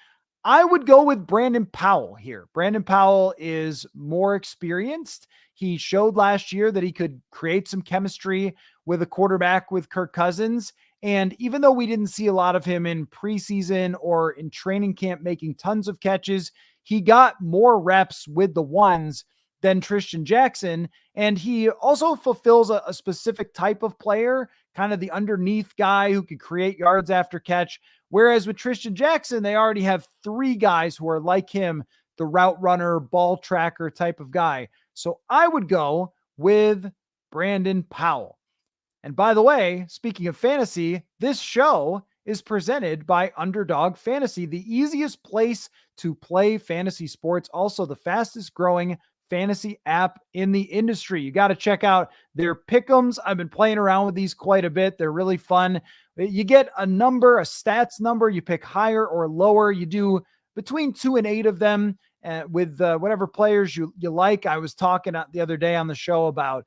I would go with Brandon Powell here. Brandon Powell is more experienced. He showed last year that he could create some chemistry with a quarterback with Kirk Cousins. And even though we didn't see a lot of him in preseason or in training camp making tons of catches, he got more reps with the ones than Tristan Jackson. And he also fulfills a specific type of player, kind of the underneath guy who could create yards after catch. Whereas with Tristan Jackson, they already have three guys who are like him, the route runner, ball tracker type of guy. So I would go with Brandon Powell. And by the way, speaking of fantasy, this show is presented by Underdog Fantasy, the easiest place to play fantasy sports, also the fastest growing fantasy app in the industry. You got to check out their pick'ems. I've been playing around with these quite a bit. They're really fun. You get a number, a stats number. You pick higher or lower. You do between 2 and 8 of them with whatever players you like. I was talking the other day on the show about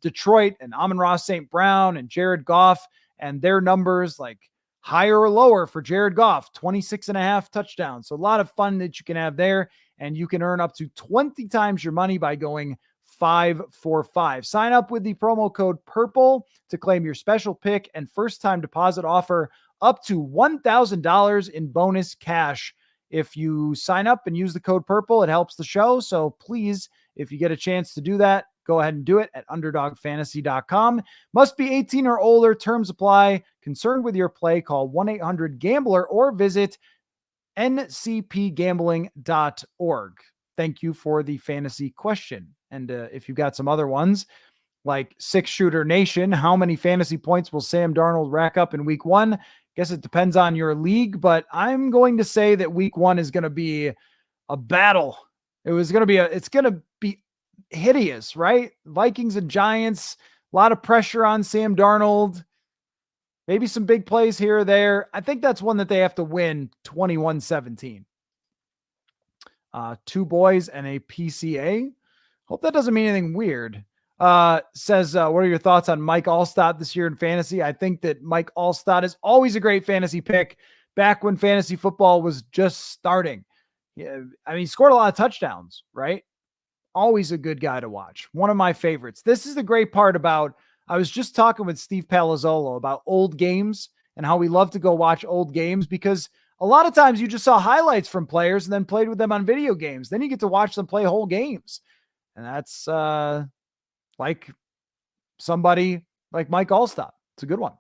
Detroit and Amon-Ra St. Brown and Jared Goff and their numbers, like higher or lower for Jared Goff, 26.5 touchdowns. So a lot of fun that you can have there, and you can earn up to 20 times your money by going 5 for 5. Sign up with the promo code PURPLE to claim your special pick and first time deposit offer up to $1,000 in bonus cash. If you sign up and use the code PURPLE, it helps the show. So please, if you get a chance to do that, go ahead and do it at underdogfantasy.com. Must be 18 or older. Terms apply. Concerned with your play, call 1-800-GAMBLER or visit ncpgambling.org. Thank you for the fantasy question. And if you've got some other ones, like Six Shooter Nation, how many fantasy points will Sam Darnold rack up in week 1? Guess it depends on your league, but I'm going to say that week 1 is going to be a battle. It's going to be hideous, right? Vikings and Giants, a lot of pressure on Sam Darnold, maybe some big plays here or there. I think that's one that they have to win 21-17. 2 boys and a PCA. Hope that doesn't mean anything weird. Says, what are your thoughts on Mike Allstott this year in fantasy? I think that Mike Allstott is always a great fantasy pick back when fantasy football was just starting. Yeah, I mean, he scored a lot of touchdowns, right? Always a good guy to watch. One of my favorites. This is the great part about, I was just talking with Steve Palazzolo about old games and how we love to go watch old games, because a lot of times you just saw highlights from players and then played with them on video games. Then you get to watch them play whole games. And that's like somebody like Mike Allstott. It's a good one.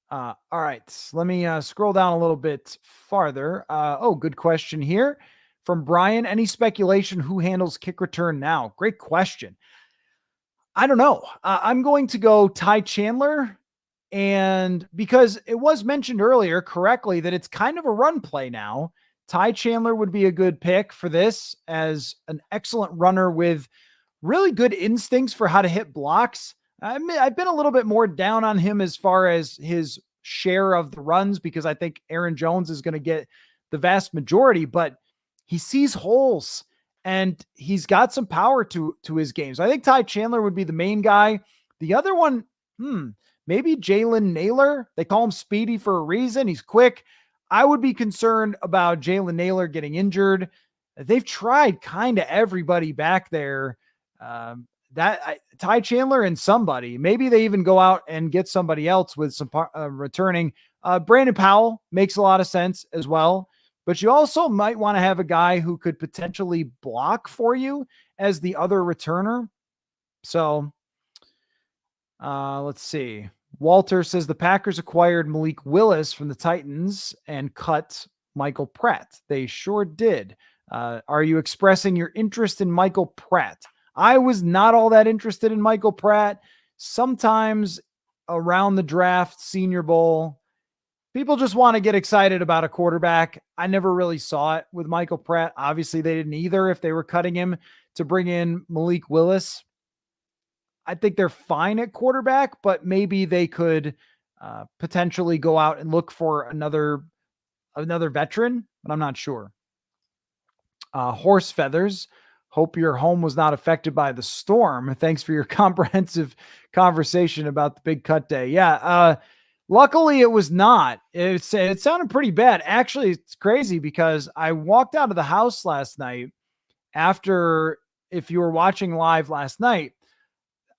All right, let me scroll down a little bit farther. Good question here from Brian. Any speculation who handles kick return now? Great question. I don't know. I'm going to go Ty Chandler. And because it was mentioned earlier correctly that it's kind of a run play now, Ty Chandler would be a good pick for this as an excellent runner with really good instincts for how to hit blocks. I've been a little bit more down on him as far as his share of the runs because I think Aaron Jones is going to get the vast majority, but he sees holes and he's got some power to his game. So I think Ty Chandler would be the main guy. The other one, maybe Jalen Naylor. They call him Speedy for a reason. He's quick. I would be concerned about Jalen Naylor getting injured. They've tried kind of everybody back there. Ty Chandler and somebody, maybe they even go out and get somebody else with some returning. Brandon Powell makes a lot of sense as well, but you also might want to have a guy who could potentially block for you as the other returner. So let's see. Walter says the Packers acquired Malik Willis from the Titans and cut Michael Pratt. They sure did. Are you expressing your interest in Michael Pratt? I was not all that interested in Michael Pratt. Sometimes around the draft, Senior Bowl, people just want to get excited about a quarterback. I never really saw it with Michael Pratt. Obviously, they didn't either if they were cutting him to bring in Malik Willis. I think they're fine at quarterback, but maybe they could potentially go out and look for another veteran, but I'm not sure. Horse Feathers. Hope your home was not affected by the storm. Thanks for your comprehensive conversation about the big cut day. Yeah. Luckily it was not. It sounded pretty bad. Actually, it's crazy because I walked out of the house last night after, if you were watching live last night,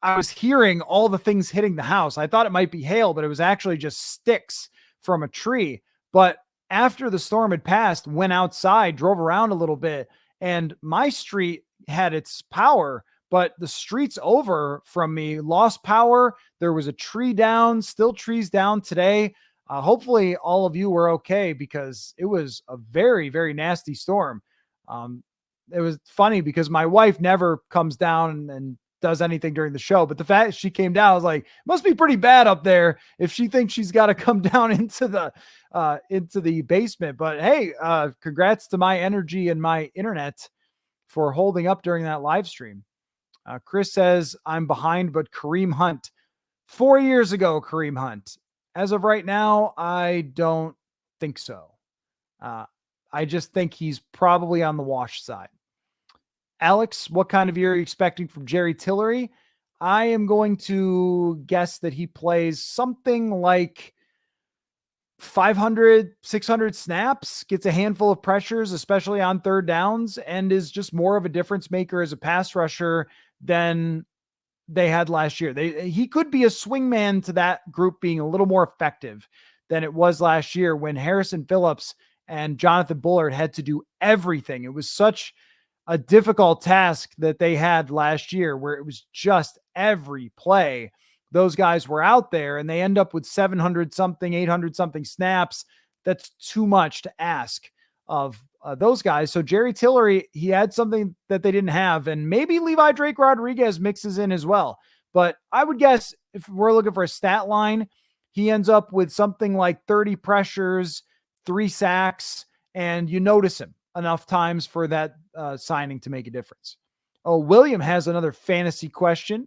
I was hearing all the things hitting the house. I thought it might be hail, but it was actually just sticks from a tree. But after the storm had passed, went outside, drove around a little bit, and my street had its power, but the streets over from me lost power. There was a tree down, still trees down today. Hopefully all of you were okay because it was a very, very nasty storm. It was funny because my wife never comes down and does anything during the show, but the fact she came down, I was like, must be pretty bad up there if she thinks she's got to come down into the basement. But hey, congrats to my energy and my internet for holding up during that live stream. Chris says, I'm behind, but Kareem Hunt. 4 years ago, Kareem Hunt. As of right now, I don't think so. I just think he's probably on the wash side. Alex, what kind of year are you expecting from Jerry Tillery? I am going to guess that he plays something like 500, 600 snaps, gets a handful of pressures, especially on third downs, and is just more of a difference maker as a pass rusher than they had last year. He could be a swingman to that group being a little more effective than it was last year when Harrison Phillips and Jonathan Bullard had to do everything. It was such a difficult task that they had last year where it was just every play. Those guys were out there and they end up with 700 something, 800 something snaps. That's too much to ask of those guys. So Jerry Tillery, he had something that they didn't have, and maybe Levi Drake Rodriguez mixes in as well. But I would guess if we're looking for a stat line, he ends up with something like 30 pressures, 3 sacks, and you notice him enough times for that signing to make a difference. Oh, William has another fantasy question.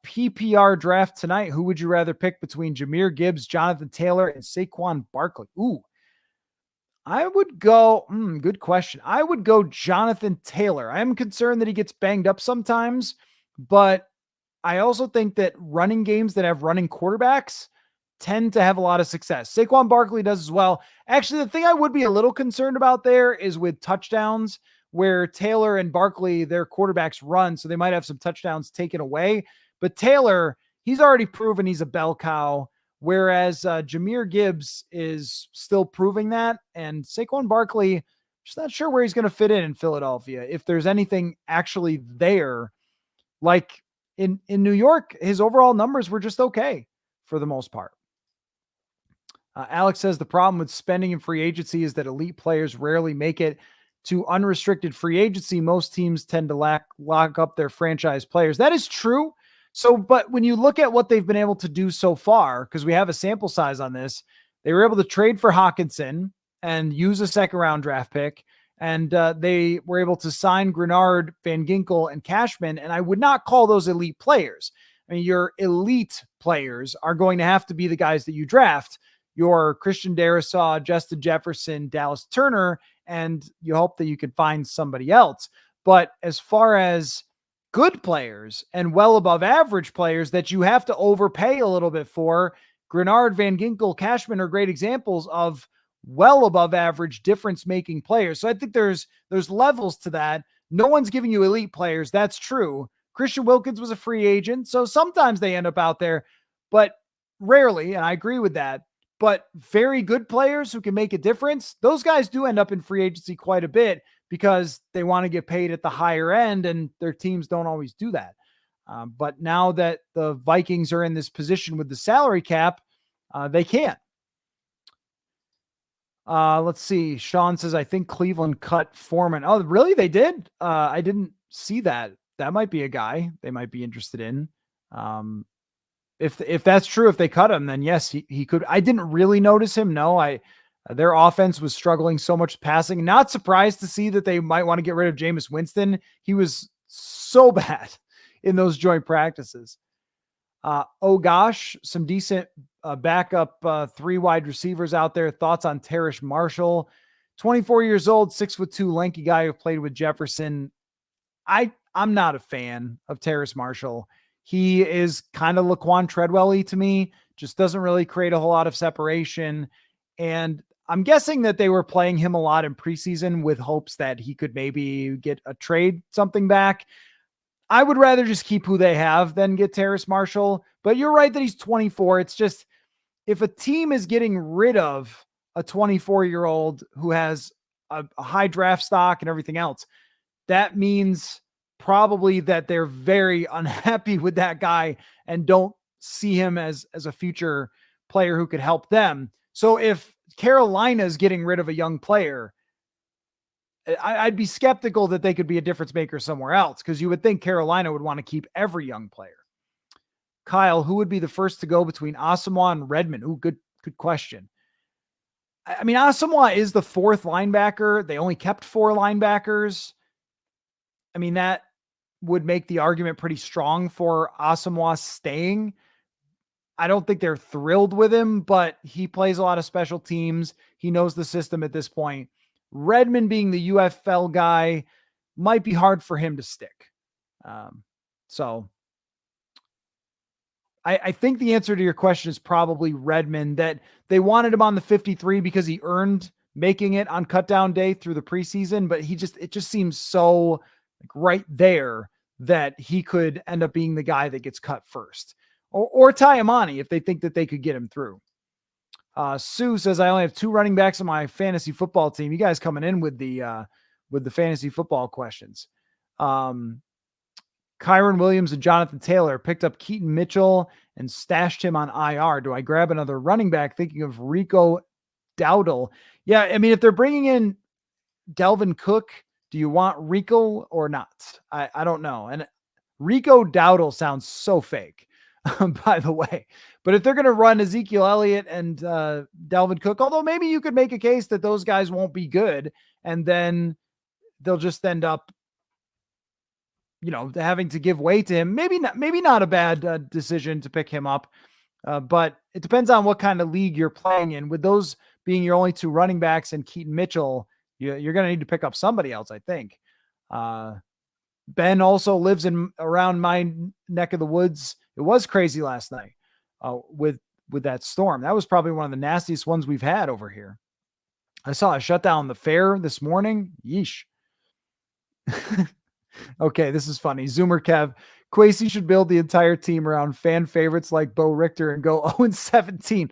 PPR draft tonight. Who would you rather pick between Jahmyr Gibbs, Jonathan Taylor, and Saquon Barkley? Ooh, I would go, good question. I would go Jonathan Taylor. I am concerned that he gets banged up sometimes, but I also think that running games that have running quarterbacks tend to have a lot of success. Saquon Barkley does as well. Actually, the thing I would be a little concerned about there is with touchdowns, where Taylor and Barkley, their quarterbacks run, so they might have some touchdowns taken away. But Taylor, he's already proven he's a bell cow, whereas Jahmyr Gibbs is still proving that. And Saquon Barkley, just not sure where he's going to fit in Philadelphia. If there's anything actually there, like in New York, his overall numbers were just okay for the most part. Alex says the problem with spending in free agency is that elite players rarely make it to unrestricted free agency. Most teams tend to lock up their franchise players. That is true. So, but when you look at what they've been able to do so far, because we have a sample size on this, they were able to trade for Hawkinson and use a second round draft pick. And they were able to sign Grenard, Van Ginkel, and Cashman. And I would not call those elite players. I mean, your elite players are going to have to be the guys that you draft. Your Christian Darrisaw, Justin Jefferson, Dallas Turner, and you hope that you can find somebody else. But as far as good players and well above average players that you have to overpay a little bit for, Grenard, Van Ginkel, Cashman are great examples of well above average difference making players. So I think there's levels to that. No one's giving you elite players. That's true. Christian Wilkins was a free agent. So sometimes they end up out there, but rarely. And I agree with that, but very good players who can make a difference. Those guys do end up in free agency quite a bit because they want to get paid at the higher end and their teams don't always do that. But now that the Vikings are in this position with the salary cap, they can. Let's see. Sean says, I think Cleveland cut Foreman. Oh, really? They did? I didn't see that. That might be a guy they might be interested in. If that's true, if they cut him, then yes, he could. I didn't really notice him. No, their offense was struggling so much passing. Not surprised to see that they might want to get rid of Jameis Winston. He was so bad in those joint practices. Oh gosh, some decent backup 3 wide receivers out there. Thoughts on Terrace Marshall, 24 years old, 6'2", lanky guy who played with Jefferson. I'm not a fan of Terrace Marshall. He is kind of Laquan Treadwell-y to me, just doesn't really create a whole lot of separation. And I'm guessing that they were playing him a lot in preseason with hopes that he could maybe get a trade something back. I would rather just keep who they have than get Terrace Marshall. But you're right that he's 24. It's just, if a team is getting rid of a 24-year-old who has a high draft stock and everything else, that means probably that they're very unhappy with that guy and don't see him as a future player who could help them. So if Carolina is getting rid of a young player, I'd be skeptical that they could be a difference maker somewhere else, because you would think Carolina would want to keep every young player. Kyle, who would be the first to go between Asamoah and Redmond? Ooh, good question. I mean, Asamoah is the 4th linebacker. They only kept 4 linebackers. I mean, that would make the argument pretty strong for Asamoah staying. I don't think they're thrilled with him, but he plays a lot of special teams. He knows the system at this point. Redmond being the UFL guy might be hard for him to stick. So I think the answer to your question is probably Redmond, that they wanted him on the 53 because he earned making it on cutdown day through the preseason, but it just seems so like right there that he could end up being the guy that gets cut first, or Ty Amani if they think that they could get him through. Sue says, I only have 2 running backs on my fantasy football team. You guys coming in with the fantasy football questions. Kyron Williams and Jonathan Taylor picked up Keaton Mitchell and stashed him on IR. Do I grab another running back? Thinking of Rico Dowdle. Yeah. I mean, if they're bringing in Delvin Cook, do you want Rico or not? I don't know. And Rico Dowdle sounds so fake. By the way, but if they're going to run Ezekiel Elliott and Delvin Cook, although maybe you could make a case that those guys won't be good and then they'll just end up, having to give way to him. Maybe not a bad decision to pick him up, but it depends on what kind of league you're playing in. With those being your only 2 running backs and Keaton Mitchell, you're going to need to pick up somebody else, I think. Ben also lives around my neck of the woods. It was crazy last night with that storm. That was probably one of the nastiest ones we've had over here. I saw a shutdown the fair this morning. Yeesh. Okay, this is funny. Zoomer Kev, Kwesi should build the entire team around fan favorites like Bo Richter and go 0-17.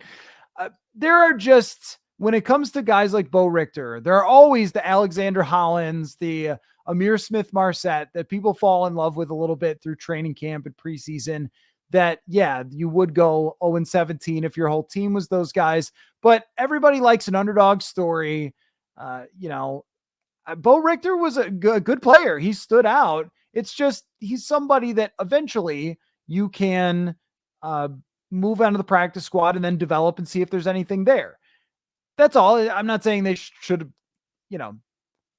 There are just, when it comes to guys like Bo Richter, there are always the Alexander Hollins, the Amir Smith-Marset that people fall in love with a little bit through training camp and preseason. that, yeah, you would go 0-17 if your whole team was those guys. But everybody likes an underdog story. Bo Richter was a good player. He stood out. It's just he's somebody that eventually you can uh, move onto the practice squad and then develop and see if there's anything there. That's all. I'm not saying they should have,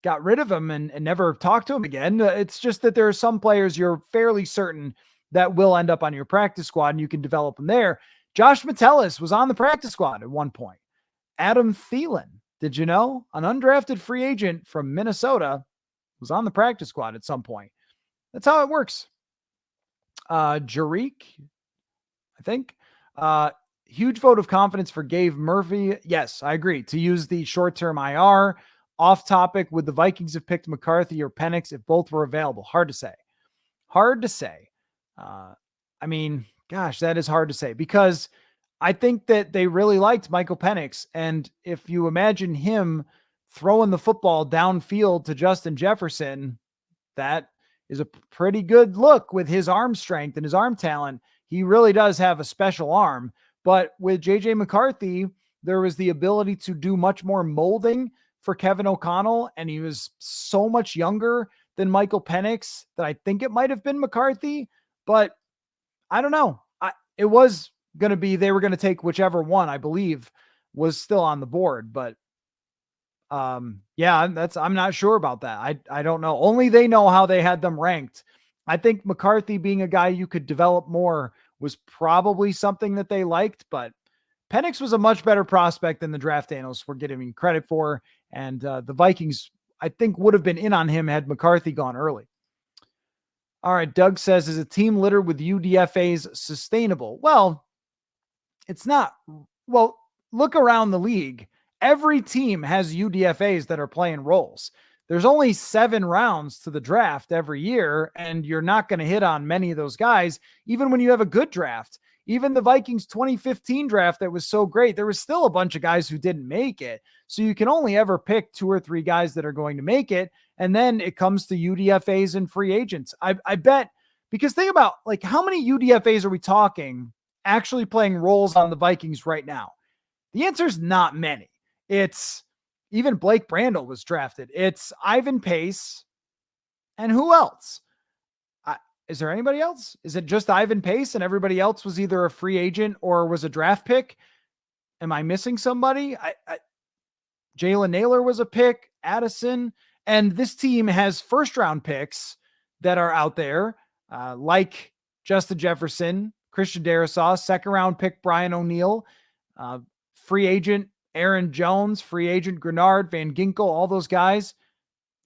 got rid of him and never talked to him again. It's just that there are some players you're fairly certain that will end up on your practice squad and you can develop them there. Josh Metellus was on the practice squad at one point. Adam Thielen, did you know? An undrafted free agent from Minnesota was on the practice squad at some point. That's how it works. Jariq, I think. Huge vote of confidence for Gabe Murphy. Yes, I agree. To use the short-term IR. Off topic, would the Vikings have picked McCarthy or Penix if both were available? Hard to say. I mean, gosh, that is hard to say because I think that they really liked Michael Penix. And if you imagine him throwing the football downfield to Justin Jefferson, that is a pretty good look with his arm strength and his arm talent. He really does have a special arm. But with JJ McCarthy, there was the ability to do much more molding for Kevin O'Connell, and he was so much younger than Michael Penix that I think it might have been McCarthy, but I don't know. It was going to be, they were going to take whichever one I believe was still on the board, but I'm not sure about that. I don't know. Only they know how they had them ranked. I think McCarthy being a guy you could develop more was probably something that they liked, but Penix was a much better prospect than the draft analysts were getting him credit for. And the Vikings, I think, would have been in on him had McCarthy gone early. All right, Doug says, is a team littered with UDFAs sustainable? Well, it's not. Well, look around the league. Every team has UDFAs that are playing roles. There's only 7 rounds to the draft every year, and you're not going to hit on many of those guys, even when you have a good draft. Even the Vikings 2015 draft that was so great, there was still a bunch of guys who didn't make it. So you can only ever pick 2 or 3 guys that are going to make it. And then it comes to UDFAs and free agents. I bet, because think about, like, how many UDFAs are we talking actually playing roles on the Vikings right now? The answer is not many. It's even Blake Brandel was drafted. It's Ivan Pace. And who else? Is there anybody else? Is it just Ivan Pace and everybody else was either a free agent or was a draft pick? Am I missing somebody? Jalen Naylor was a pick, Addison. And this team has first round picks that are out there, like Justin Jefferson, Christian Darrisaw, second round pick Brian O'Neill, free agent Aaron Jones, free agent Grenard, Van Ginkel, all those guys.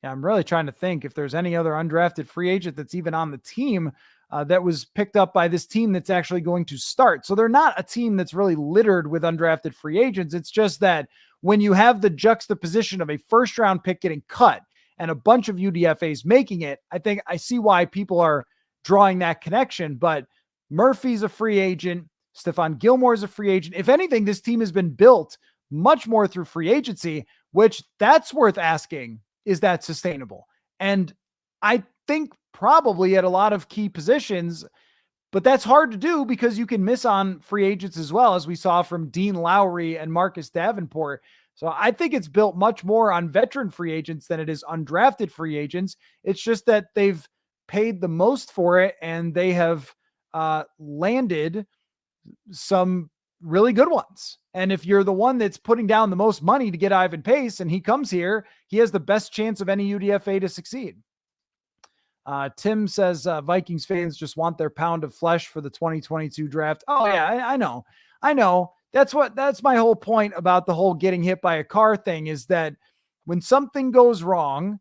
Yeah, I'm really trying to think if there's any other undrafted free agent that's even on the team that was picked up by this team that's actually going to start. So they're not a team that's really littered with undrafted free agents. It's just that when you have the juxtaposition of a first round pick getting cut and a bunch of UDFAs making it, I think I see why people are drawing that connection. But Murphy's a free agent. Stephon Gilmore is a free agent. If anything, this team has been built much more through free agency, which that's worth asking. Is that sustainable? And I think probably at a lot of key positions, but that's hard to do because you can miss on free agents as well, as we saw from Dean Lowry and Marcus Davenport. So I think it's built much more on veteran free agents than it is undrafted free agents. It's just that they've paid the most for it and they have landed some really good ones. And if you're the one that's putting down the most money to get Ivan Pace and he comes here, he has the best chance of any UDFA to succeed. Tim says Vikings fans just want their pound of flesh for the 2022 draft. Oh yeah, I know. That's my whole point about the whole getting hit by a car thing, is that when something goes wrong,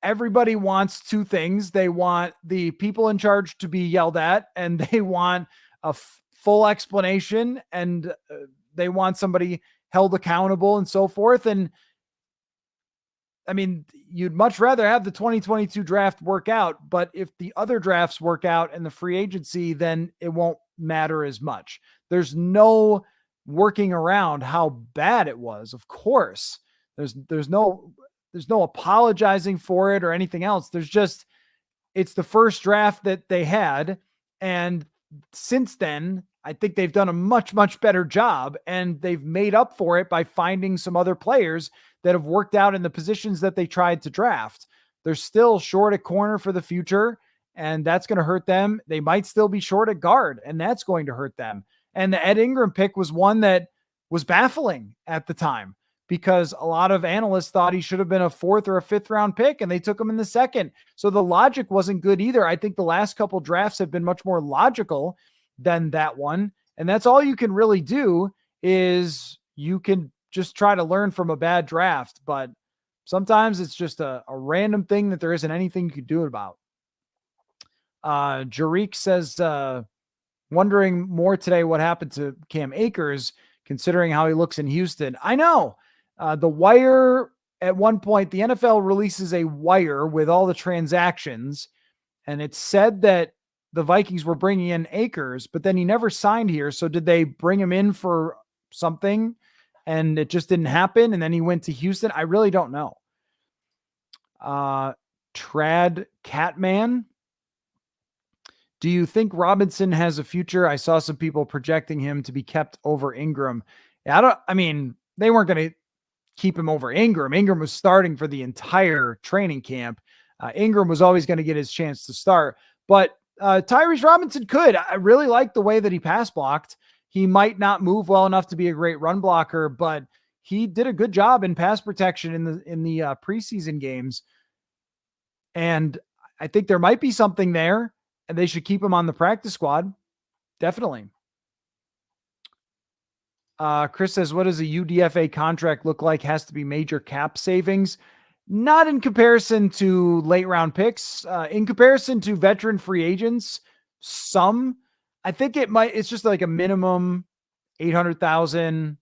everybody wants 2 things. They want the people in charge to be yelled at, and they want a full explanation, and they want somebody held accountable and so forth. And I mean, you'd much rather have the 2022 draft work out, but if the other drafts work out in the free agency, then it won't matter as much. There's no working around how bad it was. Of course, there's no apologizing for it or anything else. There's just, it's the first draft that they had, and since then, I think they've done a much, much better job, and they've made up for it by finding some other players that have worked out in the positions that they tried to draft. They're still short at corner for the future, and that's going to hurt them. They might still be short at guard, and that's going to hurt them. And the Ed Ingram pick was one that was baffling at the time because a lot of analysts thought he should have been a 4th or a 5th round pick, and they took him in the 2nd. So the logic wasn't good either. I think the last couple drafts have been much more logical than that one. And that's all you can really do is you can just try to learn from a bad draft. But sometimes it's just a random thing that there isn't anything you could do about. Jarik says, wondering more today what happened to Cam Akers, considering how he looks in Houston. I know. The wire, at one point, the NFL releases a wire with all the transactions, and it said that the Vikings were bringing in Akers, but then he never signed here. So did they bring him in for something and it just didn't happen? And then he went to Houston. I really don't know. Trad Catman. Do you think Robinson has a future? I saw some people projecting him to be kept over Ingram. I mean, they weren't going to keep him over Ingram. Ingram was starting for the entire training camp. Ingram was always going to get his chance to start, but Tyrese Robinson could. I really like the way that he pass blocked. He might not move well enough to be a great run blocker, but he did a good job in pass protection in the preseason games. And I think there might be something there, and they should keep him on the practice squad. Definitely. Chris says, what does a UDFA contract look like? Has to be major cap savings. Not in comparison to late round picks. In comparison to veteran free agents, some. I think it's just like a minimum 800,000.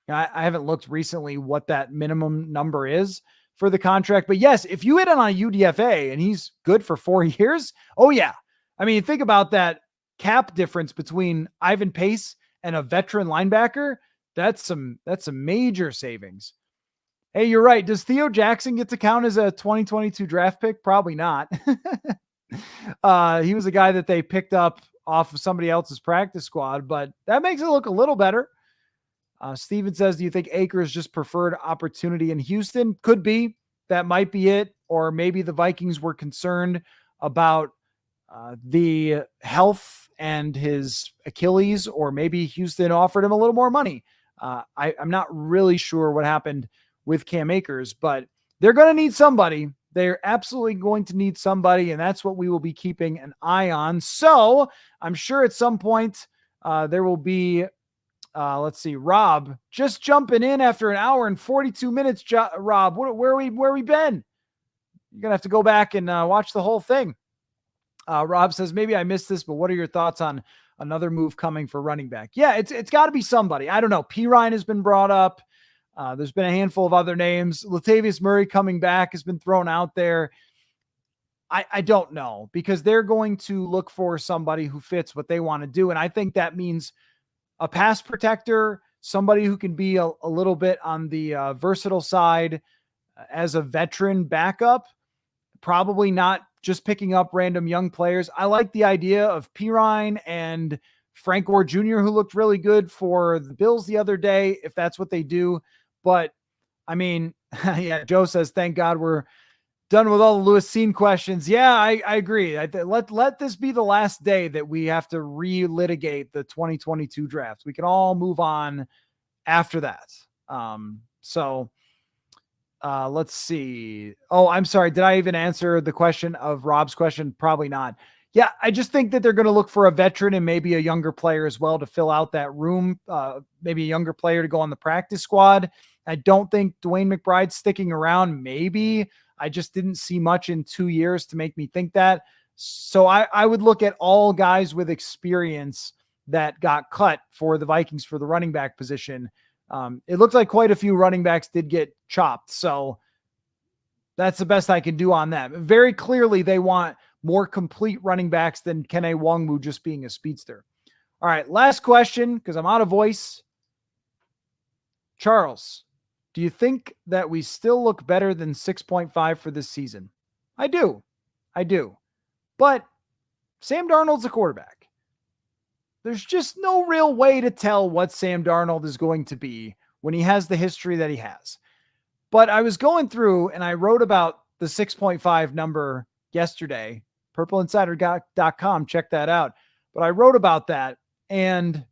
I haven't looked recently what that minimum number is for the contract. But yes, if you hit on a UDFA and he's good for 4 years, oh yeah. I mean, think about that cap difference between Ivan Pace and a veteran linebacker. That's some major savings. Hey, you're right. Does Theo Jackson get to count as a 2022 draft pick? Probably not. He was a guy that they picked up off of somebody else's practice squad, but that makes it look a little better. Steven says, do you think Akers just preferred opportunity in Houston? Could be. That might be it. Or maybe the Vikings were concerned about the health and his Achilles, or maybe Houston offered him a little more money. I'm not really sure what happened with Cam Akers, but they're going to need somebody. They're absolutely going to need somebody, and that's what we will be keeping an eye on. So I'm sure at some point there will be, let's see, Rob just jumping in after an hour and 42 minutes. Rob, where we been? You're going to have to go back and watch the whole thing. Rob says, maybe I missed this, but what are your thoughts on another move coming for running back? Yeah, it's got to be somebody. I don't know. P. Ryan has been brought up. There's been a handful of other names. Latavius Murray coming back has been thrown out there. I don't know, because they're going to look for somebody who fits what they want to do. And I think that means a pass protector, somebody who can be a little bit on the versatile side as a veteran backup, probably not just picking up random young players. I like the idea of Pirine and Frank Gore Jr., who looked really good for the Bills the other day, if that's what they do. But I mean, yeah, Joe says, thank God we're done with all the Lewis Cine questions. Yeah, I agree. Let this be the last day that we have to relitigate the 2022 draft. We can all move on after that. Let's see. Oh, I'm sorry. Did I even answer the question of Rob's question? Probably not. Yeah, I just think that they're going to look for a veteran and maybe a younger player as well to fill out that room. Maybe a younger player to go on the practice squad. I don't think Dwayne McBride's sticking around. Maybe. I just didn't see much in 2 years to make me think that. So I would look at all guys with experience that got cut for the Vikings for the running back position. It looked like quite a few running backs did get chopped. So that's the best I can do on that. Very clearly, they want more complete running backs than Kene Nwangwu just being a speedster. All right, last question, because I'm out of voice. Charles, do you think that we still look better than 6.5 for this season? I do. But Sam Darnold's a quarterback. there's just no real way to tell what Sam Darnold is going to be when he has the history that he has. But I was going through and I wrote about the 6.5 number yesterday, purpleinsider.com. Check that out. But I wrote about that, and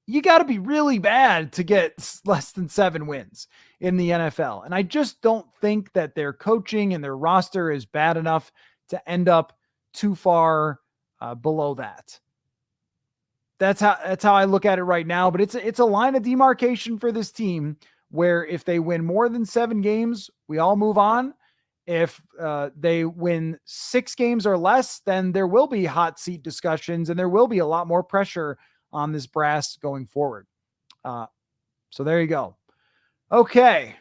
you got to be really bad to get less than 7 wins in the NFL. And I just don't think that their coaching and their roster is bad enough to end up too far below that. That's how I look at it right now. But it's a line of demarcation for this team where if they win more than 7 games, we all move on. If they win 6 games or less, then there will be hot seat discussions and there will be a lot more pressure on this brass going forward. So there you go. Okay.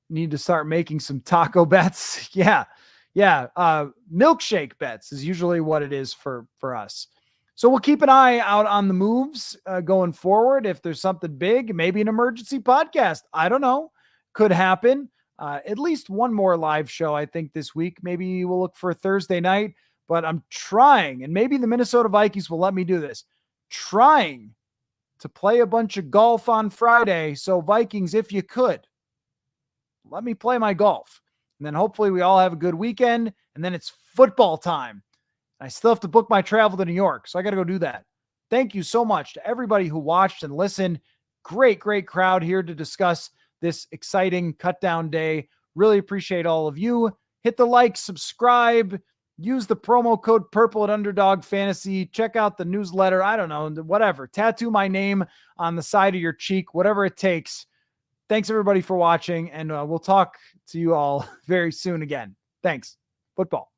Need to start making some taco bets. Yeah. Milkshake bets is usually what it is for us. So we'll keep an eye out on the moves going forward. If there's something big, maybe an emergency podcast. I don't know. Could happen. At least one more live show, I think, this week. Maybe we'll look for a Thursday night, but I'm trying, and maybe the Minnesota Vikings will let me do this, trying to play a bunch of golf on Friday. So Vikings, if you could, let me play my golf. And then hopefully we all have a good weekend, and then it's football time. I still have to book my travel to New York, so I got to go do that. Thank you so much to everybody who watched and listened. Great crowd here to discuss this exciting cutdown day. Really appreciate all of you. Hit the like, subscribe, use the promo code PURPLE at Underdog Fantasy. Check out the newsletter. I don't know, whatever. Tattoo my name on the side of your cheek, whatever it takes. Thanks everybody for watching, and we'll talk to you all very soon again. Thanks. Football.